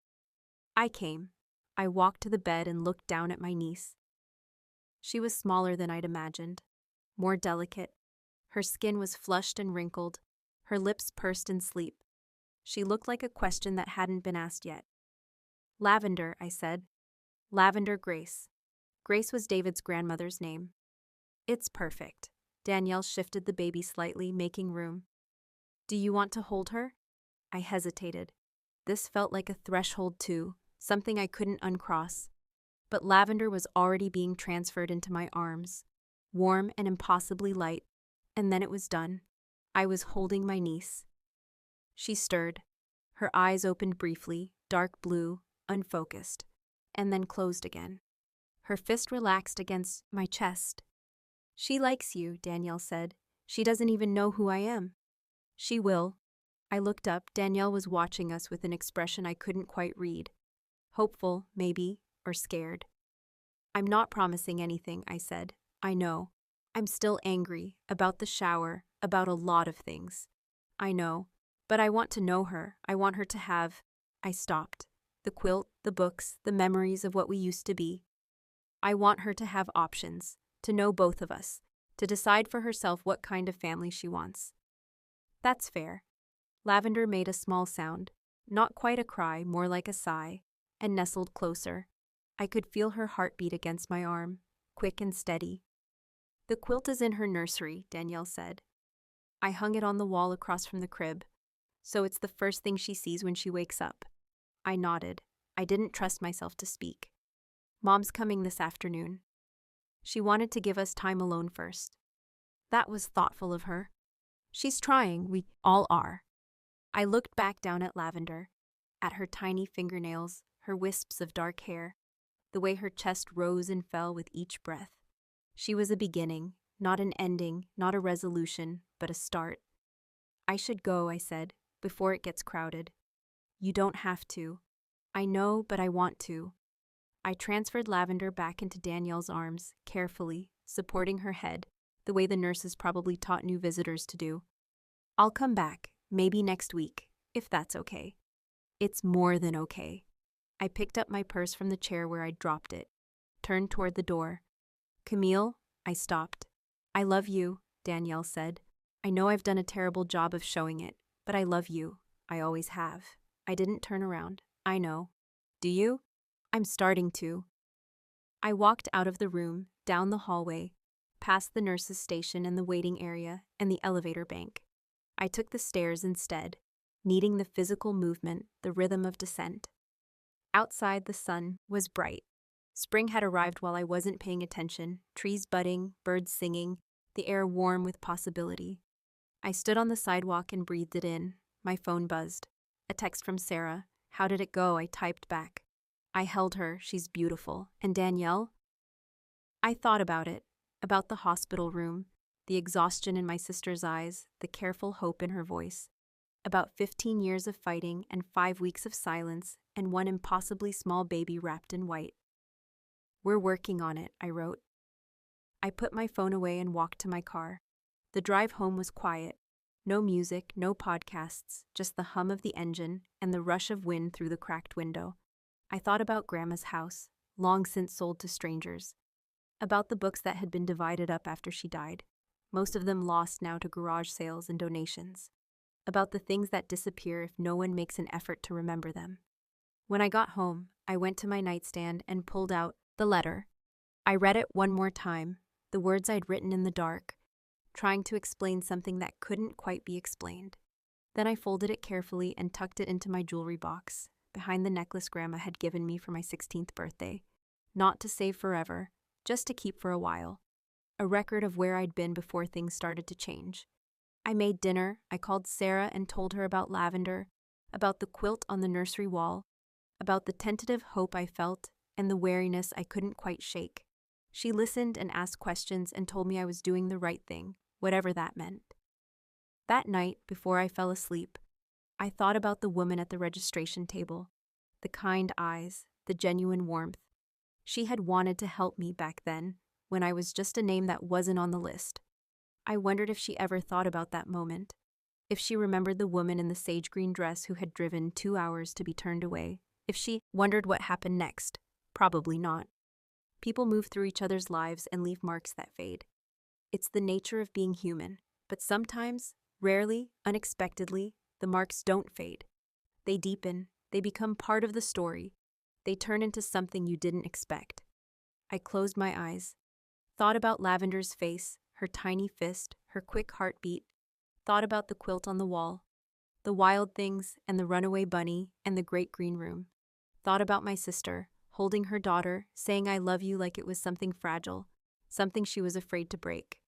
Speaker 1: I came. I walked to the bed and looked down at my niece. She was smaller than I'd imagined, more delicate. Her skin was flushed and wrinkled, her lips pursed in sleep. She looked like a question that hadn't been asked yet. "Lavender," I said. "Lavender Grace." Grace was David's grandmother's name. "It's perfect." Danielle shifted the baby slightly, making room. "Do you want to hold her?" I hesitated. This felt like a threshold too, something I couldn't uncross. But Lavender was already being transferred into my arms, warm and impossibly light, and then it was done. I was holding my niece. She stirred. Her eyes opened briefly, dark blue, unfocused, and then closed again. Her fist relaxed against my chest. "She likes you," Danielle said. "She doesn't even know who I am." "She will." I looked up. Danielle was watching us with an expression I couldn't quite read. Hopeful, maybe, or scared. "I'm not promising anything," I said. "I know. I'm still angry, about the shower, about a lot of things. I know. But I want to know her. I want her to have—" I stopped. The quilt, the books, the memories of what we used to be. "I want her to have options, to know both of us, to decide for herself what kind of family she wants." "That's fair." Lavender made a small sound, not quite a cry, more like a sigh, and nestled closer. I could feel her heartbeat against my arm, quick and steady. "The quilt is in her nursery," Danielle said. "I hung it on the wall across from the crib, so it's the first thing she sees when she wakes up." I nodded. I didn't trust myself to speak. "Mom's coming this afternoon. She wanted to give us time alone first." That was thoughtful of her. "She's trying, we all are." I looked back down at Lavender, at her tiny fingernails, her wisps of dark hair, the way her chest rose and fell with each breath. She was a beginning, not an ending, not a resolution, but a start. "I should go," I said, "before it gets crowded." "You don't have to." "I know, but I want to." I transferred Lavender back into Danielle's arms, carefully, supporting her head, the way the nurses probably taught new visitors to do. "I'll come back, maybe next week, if that's okay." "It's more than okay." I picked up my purse from the chair where I'd dropped it, turned toward the door. "Camille," I stopped. "I love you," Danielle said. "I know I've done a terrible job of showing it, but I love you. I always have." I didn't turn around. "I know. Do you?" "I'm starting to." I walked out of the room, down the hallway, past the nurse's station and the waiting area and the elevator bank. I took the stairs instead, needing the physical movement, the rhythm of descent. Outside, the sun was bright. Spring had arrived while I wasn't paying attention, trees budding, birds singing, the air warm with possibility. I stood on the sidewalk and breathed it in. My phone buzzed. A text from Sarah. "How did it go?" I typed back. I held her. "She's beautiful." "And Danielle?" I thought about it, about the hospital room, the exhaustion in my sister's eyes, the careful hope in her voice. About 15 years of fighting and 5 weeks of silence and one impossibly small baby wrapped in white. "We're working on it," I wrote. I put my phone away and walked to my car. The drive home was quiet. No music, no podcasts, just the hum of the engine and the rush of wind through the cracked window. I thought about Grandma's house, long since sold to strangers. About the books that had been divided up after she died, most of them lost now to garage sales and donations. About the things that disappear if no one makes an effort to remember them. When I got home, I went to my nightstand and pulled out the letter. I read it one more time, the words I'd written in the dark, trying to explain something that couldn't quite be explained. Then I folded it carefully and tucked it into my jewelry box, behind the necklace Grandma had given me for my 16th birthday. Not to save forever, just to keep for a while. a record of where I'd been before things started to change. I made dinner, I called Sarah and told her about lavender, about the quilt on the nursery wall, about the tentative hope I felt and the wariness I couldn't quite shake. She listened and asked questions and told me I was doing the right thing, whatever that meant. That night, before I fell asleep, I thought about the woman at the registration table, the kind eyes, the genuine warmth. She had wanted to help me back then, when I was just a name that wasn't on the list. I wondered if she ever thought about that moment, if she remembered the woman in the sage green dress who had driven 2 hours to be turned away, if she wondered what happened next. Probably not. People move through each other's lives and leave marks that fade. It's the nature of being human, but sometimes, rarely, unexpectedly, the marks don't fade. They deepen, they become part of the story, they turn into something you didn't expect. I closed my eyes, thought about Lavender's face, her tiny fist, her quick heartbeat, thought about the quilt on the wall, the wild things and the runaway bunny and the great green room, thought about my sister, holding her daughter, saying I love you like it was something fragile, something she was afraid to break.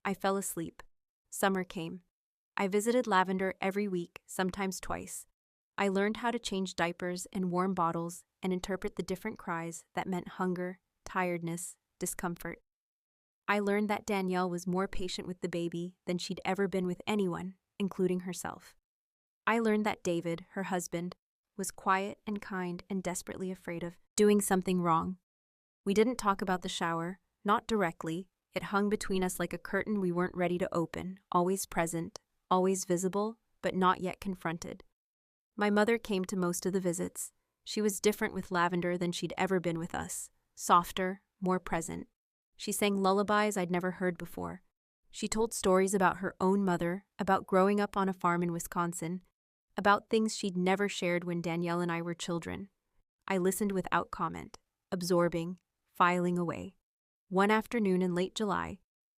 Speaker 1: I fell asleep. Summer came. I visited Lavender every week, sometimes twice. I learned how to change diapers and warm bottles and interpret the different cries that meant hunger, tiredness, discomfort. I learned that Danielle was more patient with the baby than she'd ever been with anyone, including herself. I learned that David, her husband, was quiet and kind and desperately afraid of doing something wrong. We didn't talk about the shower, not directly. It hung between us like a curtain we weren't ready to open, always present, always visible, but not yet confronted. My mother came to most of the visits. She was different with Lavender than she'd ever been with us, softer, more present. She sang lullabies I'd never heard before. She told stories about her own mother, about growing up on a farm in Wisconsin, about things she'd never shared when Danielle and I were children. I listened without comment, absorbing, filing away. One afternoon in late July,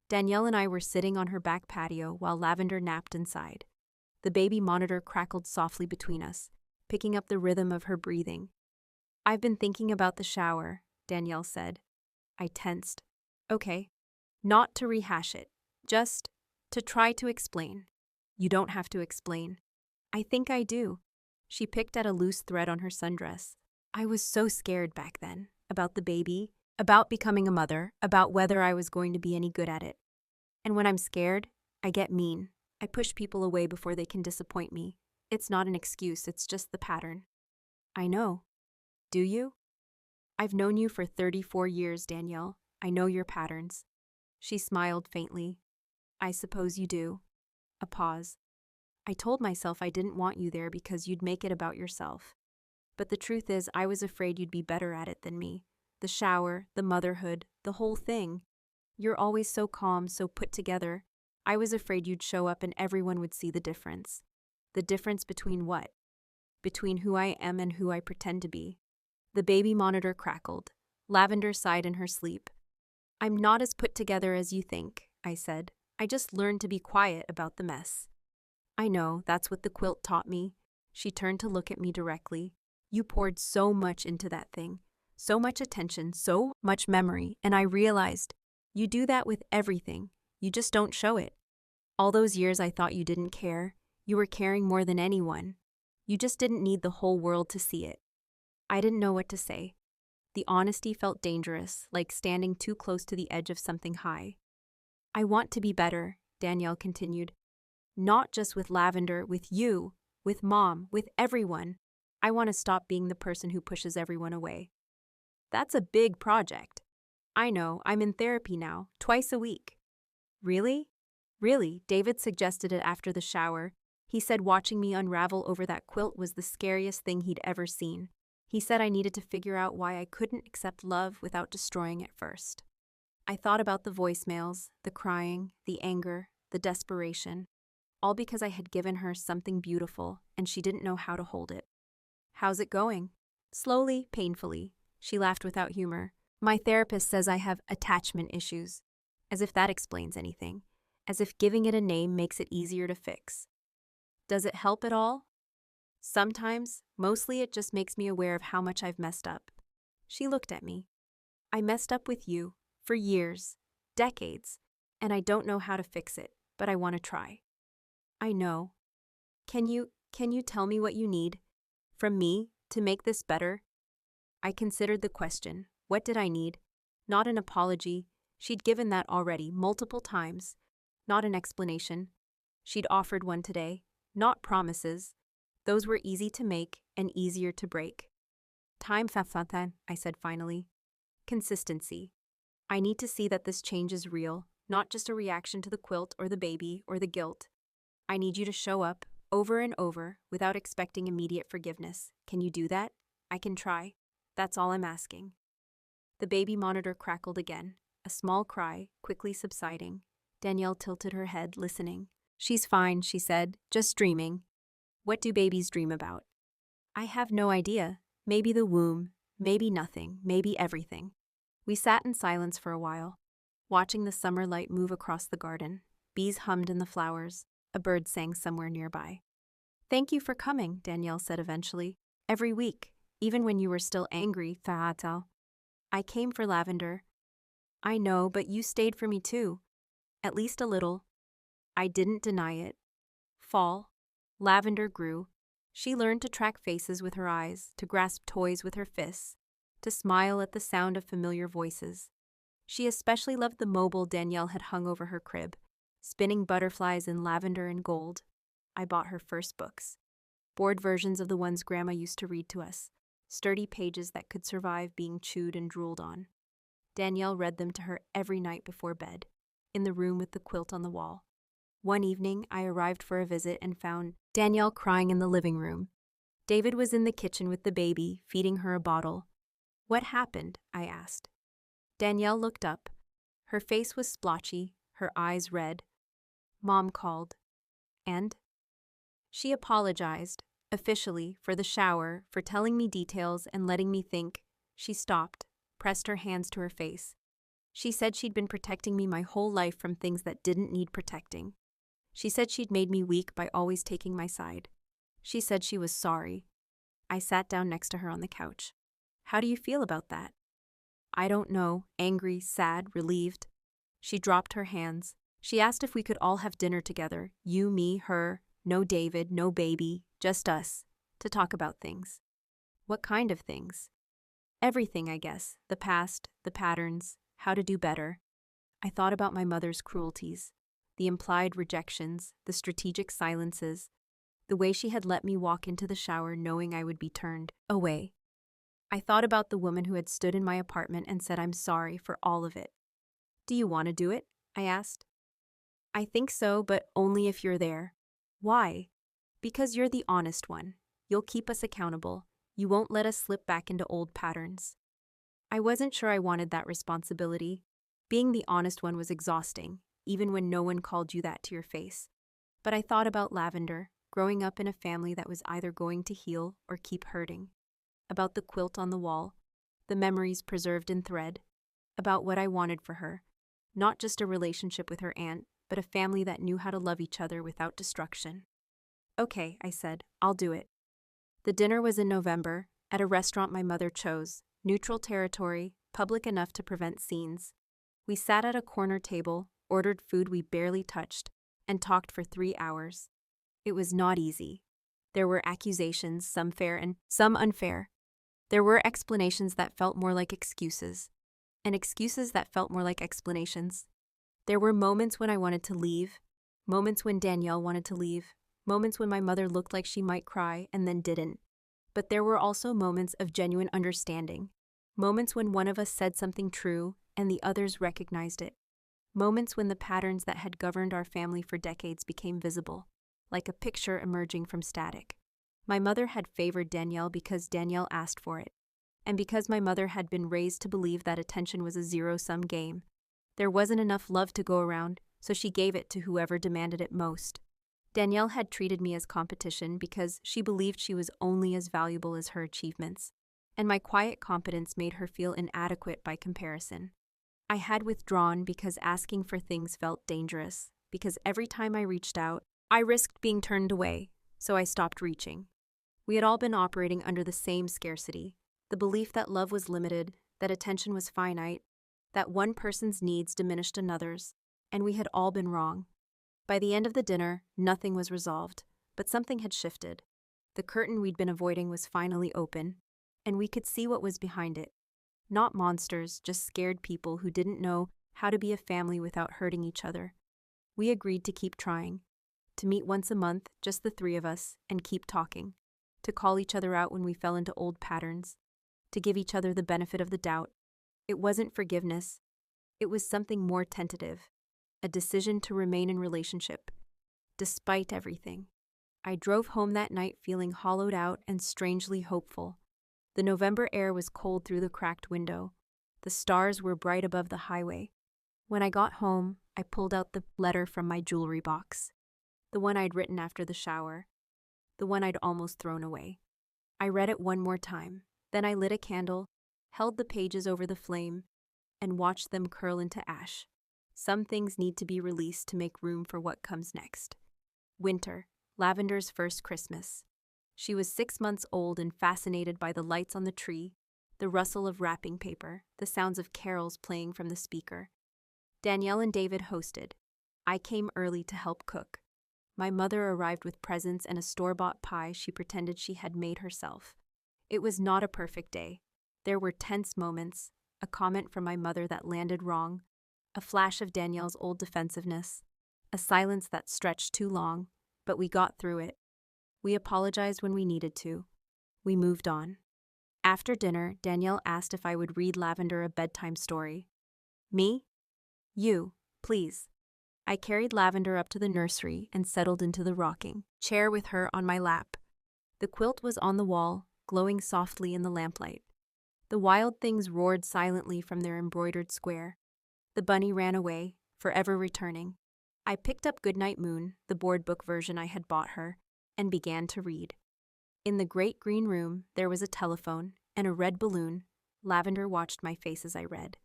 Speaker 1: Danielle and I were sitting on her back patio while Lavender napped inside. The baby monitor crackled softly between us, picking up the rhythm of her breathing. I've been thinking about the shower, Danielle said. I tensed. Okay. Not to rehash it, just to try to explain. You don't have to explain. I think I do. She picked at a loose thread on her sundress. I was so scared back then, about the baby, about becoming a mother, about whether I was going to be any good at it. And when I'm scared, I get mean. I push people away before they can disappoint me. It's not an excuse, it's just the pattern. I know. Do you? I've known you for 34 years, Danielle. I know your patterns. She smiled faintly. I suppose you do. A pause. I told myself I didn't want you there because you'd make it about yourself. But the truth is, I was afraid you'd be better at it than me. The shower, the motherhood, the whole thing. You're always so calm, so put together. I was afraid you'd show up and everyone would see the difference. The difference between what? Between who I am and who I pretend to be. The baby monitor crackled. Lavender sighed in her sleep. I'm not as put together as you think, I said. I just learned to be quiet about the mess. I know, that's what the quilt taught me. She turned to look at me directly. You poured so much into that thing. So much attention, so much memory, and I realized, you do that with everything. You just don't show it. All those years I thought you didn't care. You were caring more than anyone. You just didn't need the whole world to see it. I didn't know what to say. The honesty felt dangerous, like standing too close to the edge of something high. I want to be better, Danielle continued. Not just with Lavender, with you, with Mom, with everyone. I want to stop being the person who pushes everyone away. That's a big project. I know, I'm in therapy now, twice a week. Really? Really, David suggested it after the shower. He said watching me unravel over that quilt was the scariest thing he'd ever seen. He said I needed to figure out why I couldn't accept love without destroying it first. I thought about the voicemails, the crying, the anger, the desperation, all because I had given her something beautiful and she didn't know how to hold it. How's it going? Slowly, painfully. She laughed without humor. My therapist says I have attachment issues. As if that explains anything. As if giving it a name makes it easier to fix. Does it help at all? Sometimes, mostly it just makes me aware of how much I've messed up. She looked at me. I messed up with you, for years. decades, and I don't know how to fix it, but I want to try. I know. Can you tell me what you need from me to make this better? I considered the question. What did I need? Not an apology. She'd given that already multiple times. Not an explanation. She'd offered one today. Not promises. Those were easy to make and easier to break. Time fafatan, I said finally. Consistency. I need to see that this change is real, not just a reaction to the quilt or the baby or the guilt. I need you to show up, over and over, without expecting immediate forgiveness. Can you do that? I can try. That's all I'm asking. The baby monitor crackled again, a small cry, quickly subsiding. Danielle tilted her head, listening. She's fine, she said, just dreaming. What do babies dream about? I have no idea. Maybe the womb, maybe nothing, maybe everything. We sat in silence for a while, watching the summer light move across the garden. Bees hummed in the flowers. A bird sang somewhere nearby. Thank you for coming, Danielle said eventually. Every week, even when you were still angry, Faatal. I came for Lavender. I know, but you stayed for me too. At least a little. I didn't deny it. Fall. Lavender grew. She learned to track faces with her eyes, to grasp toys with her fists, to smile at the sound of familiar voices. She especially loved the mobile Danielle had hung over her crib, spinning butterflies in lavender and gold. I bought her first books. Board versions of the ones Grandma used to read to us, sturdy pages that could survive being chewed and drooled on. Danielle read them to her every night before bed, in the room with the quilt on the wall. One evening, I arrived for a visit and found Danielle crying in the living room. David was in the kitchen with the baby, feeding her a bottle. What happened? I asked. Danielle looked up. Her face was splotchy, her eyes red. Mom called. And? She apologized, officially, for the shower, for telling me details and letting me think. She stopped, pressed her hands to her face. She said she'd been protecting me my whole life from things that didn't need protecting. She said she'd made me weak by always taking my side. She said she was sorry. I sat down next to her on the couch. How do you feel about that? I don't know, angry, sad, relieved. She dropped her hands. She asked if we could all have dinner together, you, me, her, no David, no baby, just us, to talk about things. What kind of things? Everything, I guess, the past, the patterns, how to do better. I thought about my mother's cruelties, the implied rejections, the strategic silences, the way she had let me walk into the shower knowing I would be turned away. I thought about the woman who had stood in my apartment and said I'm sorry for all of it. Do you want to do it? I asked. I think so, but only if you're there. Why? Because you're the honest one. You'll keep us accountable. You won't let us slip back into old patterns. I wasn't sure I wanted that responsibility. Being the honest one was exhausting, even when no one called you that to your face. But I thought about Lavender, growing up in a family that was either going to heal or keep hurting. About the quilt on the wall, the memories preserved in thread. About what I wanted for her. Not just a relationship with her aunt, but a family that knew how to love each other without destruction. Okay, I said, I'll do it. The dinner was in November, at a restaurant my mother chose, neutral territory, public enough to prevent scenes. We sat at a corner table, ordered food we barely touched, and talked for 3 hours. It was not easy. There were accusations, some fair and some unfair. There were explanations that felt more like excuses, and excuses that felt more like explanations. There were moments when I wanted to leave, moments when Danielle wanted to leave, moments when my mother looked like she might cry and then didn't. But there were also moments of genuine understanding, moments when one of us said something true and the others recognized it, moments when the patterns that had governed our family for decades became visible, like a picture emerging from static. My mother had favored Danielle because Danielle asked for it, and because my mother had been raised to believe that attention was a zero-sum game. There wasn't enough love to go around, so she gave it to whoever demanded it most. Danielle had treated me as competition because she believed she was only as valuable as her achievements, and my quiet competence made her feel inadequate by comparison. I had withdrawn because asking for things felt dangerous, because every time I reached out, I risked being turned away, so I stopped reaching. We had all been operating under the same scarcity, the belief that love was limited, that attention was finite, that one person's needs diminished another's, and we had all been wrong. By the end of the dinner, nothing was resolved, but something had shifted. The curtain we'd been avoiding was finally open, and we could see what was behind it. Not monsters, just scared people who didn't know how to be a family without hurting each other. We agreed to keep trying, to meet once a month, just the three of us, and keep talking, to call each other out when we fell into old patterns, to give each other the benefit of the doubt. It wasn't forgiveness. It was something more tentative, a decision to remain in relationship, despite everything. I drove home that night feeling hollowed out and strangely hopeful. The November air was cold through the cracked window. The stars were bright above the highway. When I got home, I pulled out the letter from my jewelry box, the one I'd written after the shower, the one I'd almost thrown away. I read it one more time. Then I lit a candle, held the pages over the flame, and watched them curl into ash. Some things need to be released to make room for what comes next. Winter, Lavender's first Christmas. She was 6 months old and fascinated by the lights on the tree, the rustle of wrapping paper, the sounds of carols playing from the speaker. Danielle and David hosted. I came early to help cook. My mother arrived with presents and a store-bought pie she pretended she had made herself. It was not a perfect day. There were tense moments, a comment from my mother that landed wrong, a flash of Danielle's old defensiveness, a silence that stretched too long, but we got through it. We apologized when we needed to. We moved on. After dinner, Danielle asked if I would read Lavender a bedtime story. Me? You, please. I carried Lavender up to the nursery and settled into the rocking chair with her on my lap. The quilt was on the wall, glowing softly in the lamplight. The wild things roared silently from their embroidered square. The bunny ran away, forever returning. I picked up Goodnight Moon, the board book version I had bought her, and began to read. In the great green room, there was a telephone and a red balloon. Lavender watched my face as I read.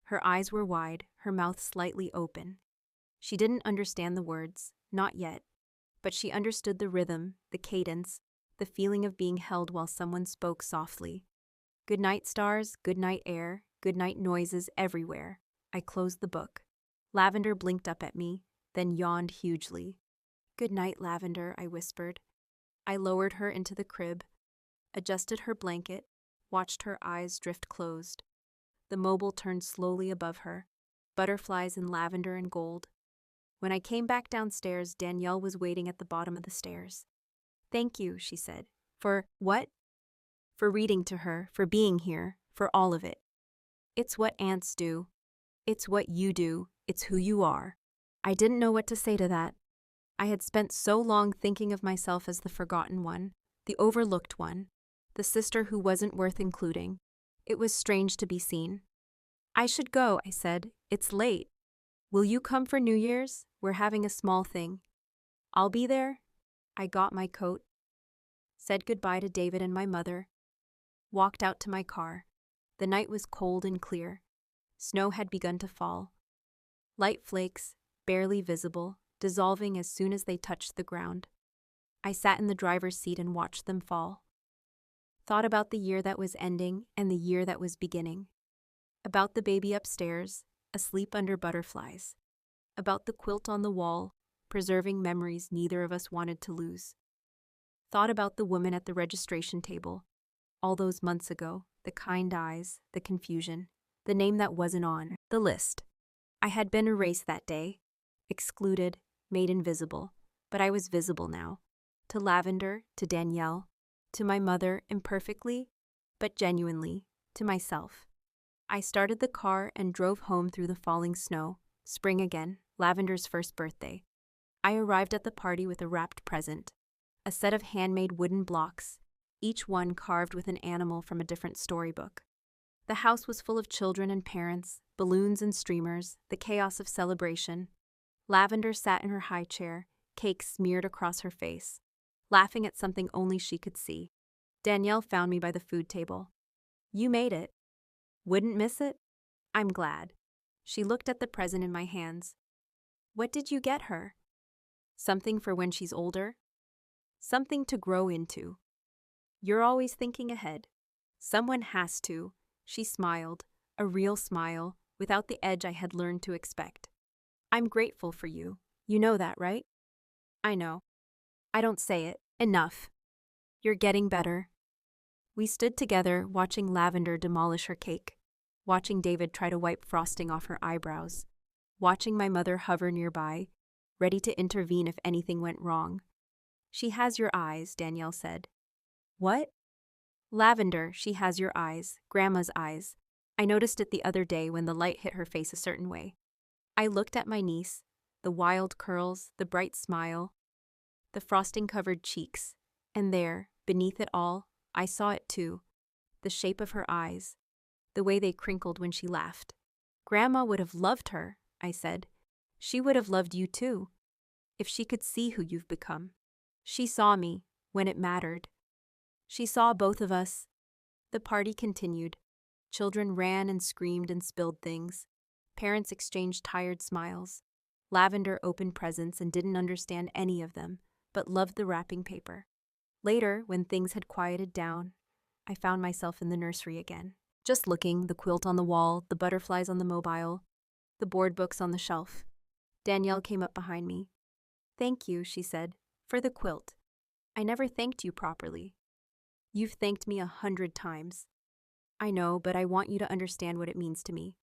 Speaker 1: Her eyes were wide, her mouth slightly open. She didn't understand the words, not yet, but she understood the rhythm, the cadence, the feeling of being held while someone spoke softly. Good night, stars, good night, air, good night, noises everywhere. I closed the book. Lavender blinked up at me, then yawned hugely. Good night, Lavender, I whispered. I lowered her into the crib, adjusted her blanket, watched her eyes drift closed. The mobile turned slowly above her, butterflies in lavender and gold. When I came back downstairs, Danielle was waiting at the bottom of the stairs. Thank you, she said. For what? For reading to her, for being here, for all of it. It's what aunts do. It's what you do. It's who you are. I didn't know what to say to that. I had spent so long thinking of myself as the forgotten one, the overlooked one, the sister who wasn't worth including. It was strange to be seen. I should go, I said. It's late. Will you come for New Year's? We're having a small thing. I'll be there. I got my coat, said goodbye to David and my mother, walked out to my car. The night was cold and clear. Snow had begun to fall. Light flakes, barely visible, dissolving as soon as they touched the ground. I sat in the driver's seat and watched them fall. Thought about the year that was ending and the year that was beginning. About the baby upstairs, asleep under butterflies. About the quilt on the wall, preserving memories neither of us wanted to lose. Thought about the woman at the registration table, all those months ago, the kind eyes, the confusion, the name that wasn't on the list. I had been erased that day, excluded, made invisible, but I was visible now. To Lavender, to Danielle, to my mother, imperfectly, but genuinely, to myself. I started the car and drove home through the falling snow. Spring again, Lavender's first birthday. I arrived at the party with a wrapped present, a set of handmade wooden blocks, each one carved with an animal from a different storybook. The house was full of children and parents, balloons and streamers, the chaos of celebration. Lavender sat in her high chair, cake smeared across her face, laughing at something only she could see. Danielle found me by the food table. You made it. Wouldn't miss it? I'm glad. She looked at the present in my hands. What did you get her? Something for when she's older? Something to grow into. You're always thinking ahead. Someone has to. She smiled, a real smile, without the edge I had learned to expect. I'm grateful for you. You know that, right? I know. I don't say it. Enough. You're getting better. We stood together, watching Lavender demolish her cake, watching David try to wipe frosting off her eyebrows, watching my mother hover nearby, ready to intervene if anything went wrong. She has your eyes, Danielle said. What? Lavender, she has your eyes, Grandma's eyes. I noticed it the other day when the light hit her face a certain way. I looked at my niece, the wild curls, the bright smile, the frosting-covered cheeks, and there, beneath it all, I saw it too, the shape of her eyes, the way they crinkled when she laughed. Grandma would have loved her, I said. She would have loved you too, if she could see who you've become. She saw me, when it mattered. She saw both of us. The party continued. Children ran and screamed and spilled things. Parents exchanged tired smiles. Lavender opened presents and didn't understand any of them, but loved the wrapping paper. Later, when things had quieted down, I found myself in the nursery again. Just looking, the quilt on the wall, the butterflies on the mobile, the board books on the shelf. Danielle came up behind me. Thank you, she said, for the quilt. I never thanked you properly. You've thanked me 100 times. I know, but I want you to understand what it means to me.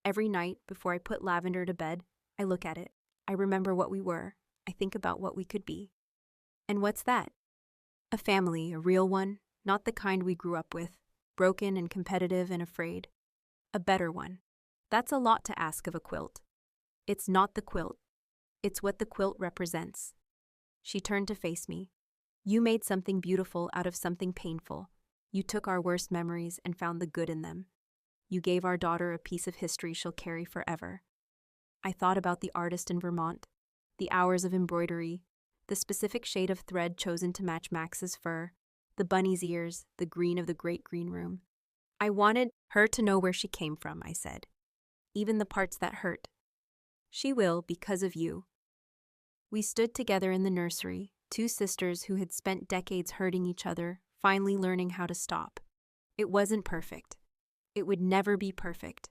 Speaker 1: Every night, before I put Lavender to bed, I look at it. I remember what we were. I think about what we could be. And what's that? A family, a real one, not the kind we grew up with, broken and competitive and afraid. A better one. That's a lot to ask of a quilt. It's not the quilt. It's what the quilt represents. She turned to face me. You made something beautiful out of something painful. You took our worst memories and found the good in them. You gave our daughter a piece of history she'll carry forever. I thought about the artist in Vermont, the hours of embroidery, the specific shade of thread chosen to match Max's fur, the bunny's ears, the green of the great green room. I wanted her to know where she came from, I said. Even the parts that hurt. She will, because of you. We stood together in the nursery, two sisters who had spent decades hurting each other, finally learning how to stop. It wasn't perfect. It would never be perfect.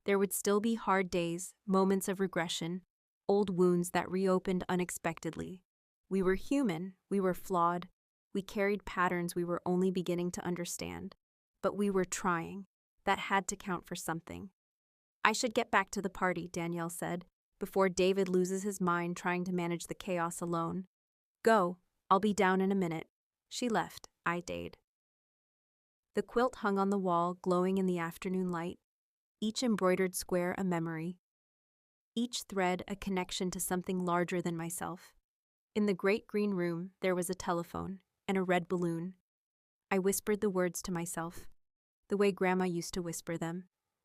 Speaker 1: There would still be hard days, moments of regression, old wounds that reopened unexpectedly. We were human, we were flawed, we carried patterns we were only beginning to understand. But we were trying. That had to count for something. I should get back to the party, Danielle said, before David loses his mind trying to manage the chaos alone. Go, I'll be down in a minute. She left, I stayed. The quilt hung on the wall, glowing in the afternoon light, each embroidered square a memory, each thread a connection to something larger than myself. In the great green room, there was a telephone and a red balloon. I whispered the words to myself, the way Grandma used to whisper them,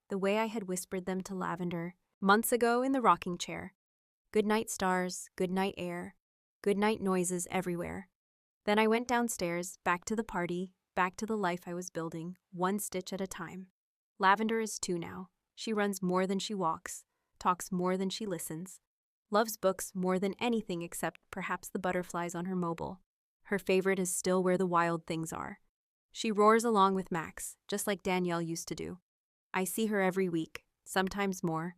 Speaker 1: the way I had whispered them to Lavender months ago in the rocking chair. Good night, stars, good night, air, good night noises everywhere. Then I went downstairs, back to the party, back to the life I was building, one stitch at a time. Lavender is 2 now. She runs more than she walks, talks more than she listens, loves books more than anything except perhaps the butterflies on her mobile. Her favorite is still Where the Wild Things Are. She roars along with Max, just like Danielle used to do. I see her every week, sometimes more.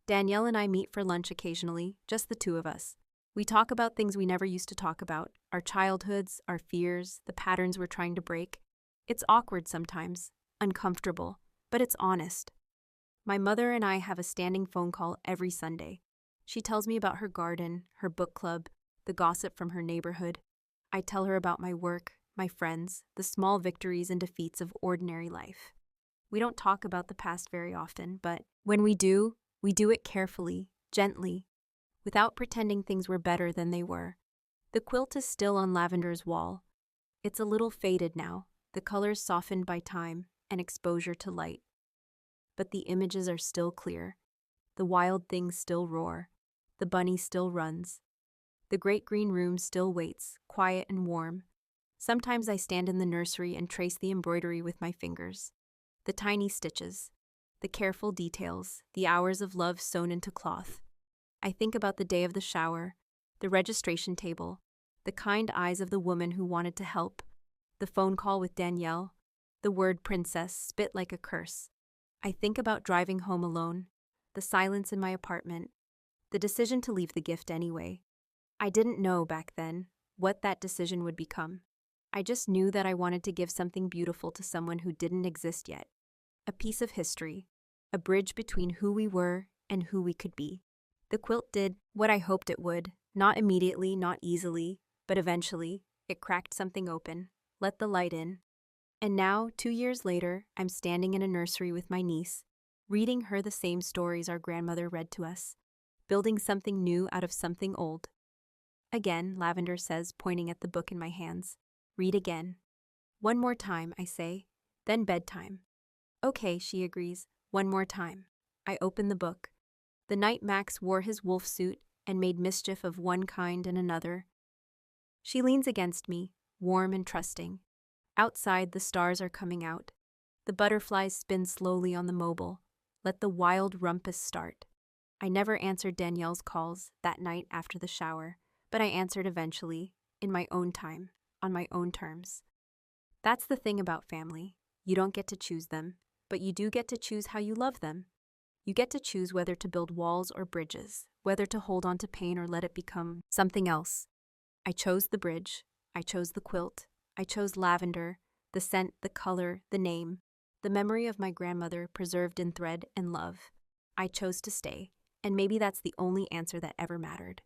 Speaker 1: Danielle and I meet for lunch occasionally, just the two of us. We talk about things we never used to talk about, our childhoods, our fears, the patterns we're trying to break. It's awkward sometimes, uncomfortable, but it's honest. My mother and I have a standing phone call every Sunday. She tells me about her garden, her book club, the gossip from her neighborhood. I tell her about my work, my friends, the small victories and defeats of ordinary life. We don't talk about the past very often, but when we do it carefully, gently, without pretending things were better than they were. The quilt is still on Lavender's wall. It's a little faded now, the colors softened by time and exposure to light. But the images are still clear. The wild things still roar. The bunny still runs. The great green room still waits, quiet and warm. Sometimes I stand in the nursery and trace the embroidery with my fingers. The tiny stitches, the careful details, the hours of love sewn into cloth. I think about the day of the shower, the registration table, the kind eyes of the woman who wanted to help, the phone call with Danielle, the word princess spit like a curse. I think about driving home alone, the silence in my apartment, the decision to leave the gift anyway. I didn't know back then what that decision would become. I just knew that I wanted to give something beautiful to someone who didn't exist yet. A piece of history, a bridge between who we were and who we could be. The quilt did what I hoped it would, not immediately, not easily, but eventually, it cracked something open, let the light in. And now, 2 years later, I'm standing in a nursery with my niece, reading her the same stories our grandmother read to us, building something new out of something old. Again, Lavender says, pointing at the book in my hands. Read again. One more time, I say, then bedtime. Okay, she agrees, one more time. I open the book. The night Max wore his wolf suit and made mischief of one kind and another. She leans against me, warm and trusting. Outside, the stars are coming out. The butterflies spin slowly on the mobile. Let the wild rumpus start. I never answered Danielle's calls that night after the shower, but I answered eventually, in my own time, on my own terms. That's the thing about family. You don't get to choose them, but you do get to choose how you love them. You get to choose whether to build walls or bridges, whether to hold on to pain or let it become something else. I chose the bridge. I chose the quilt. I chose lavender, the scent, the color, the name, the memory of my grandmother preserved in thread and love. I chose to stay, and maybe that's the only answer that ever mattered.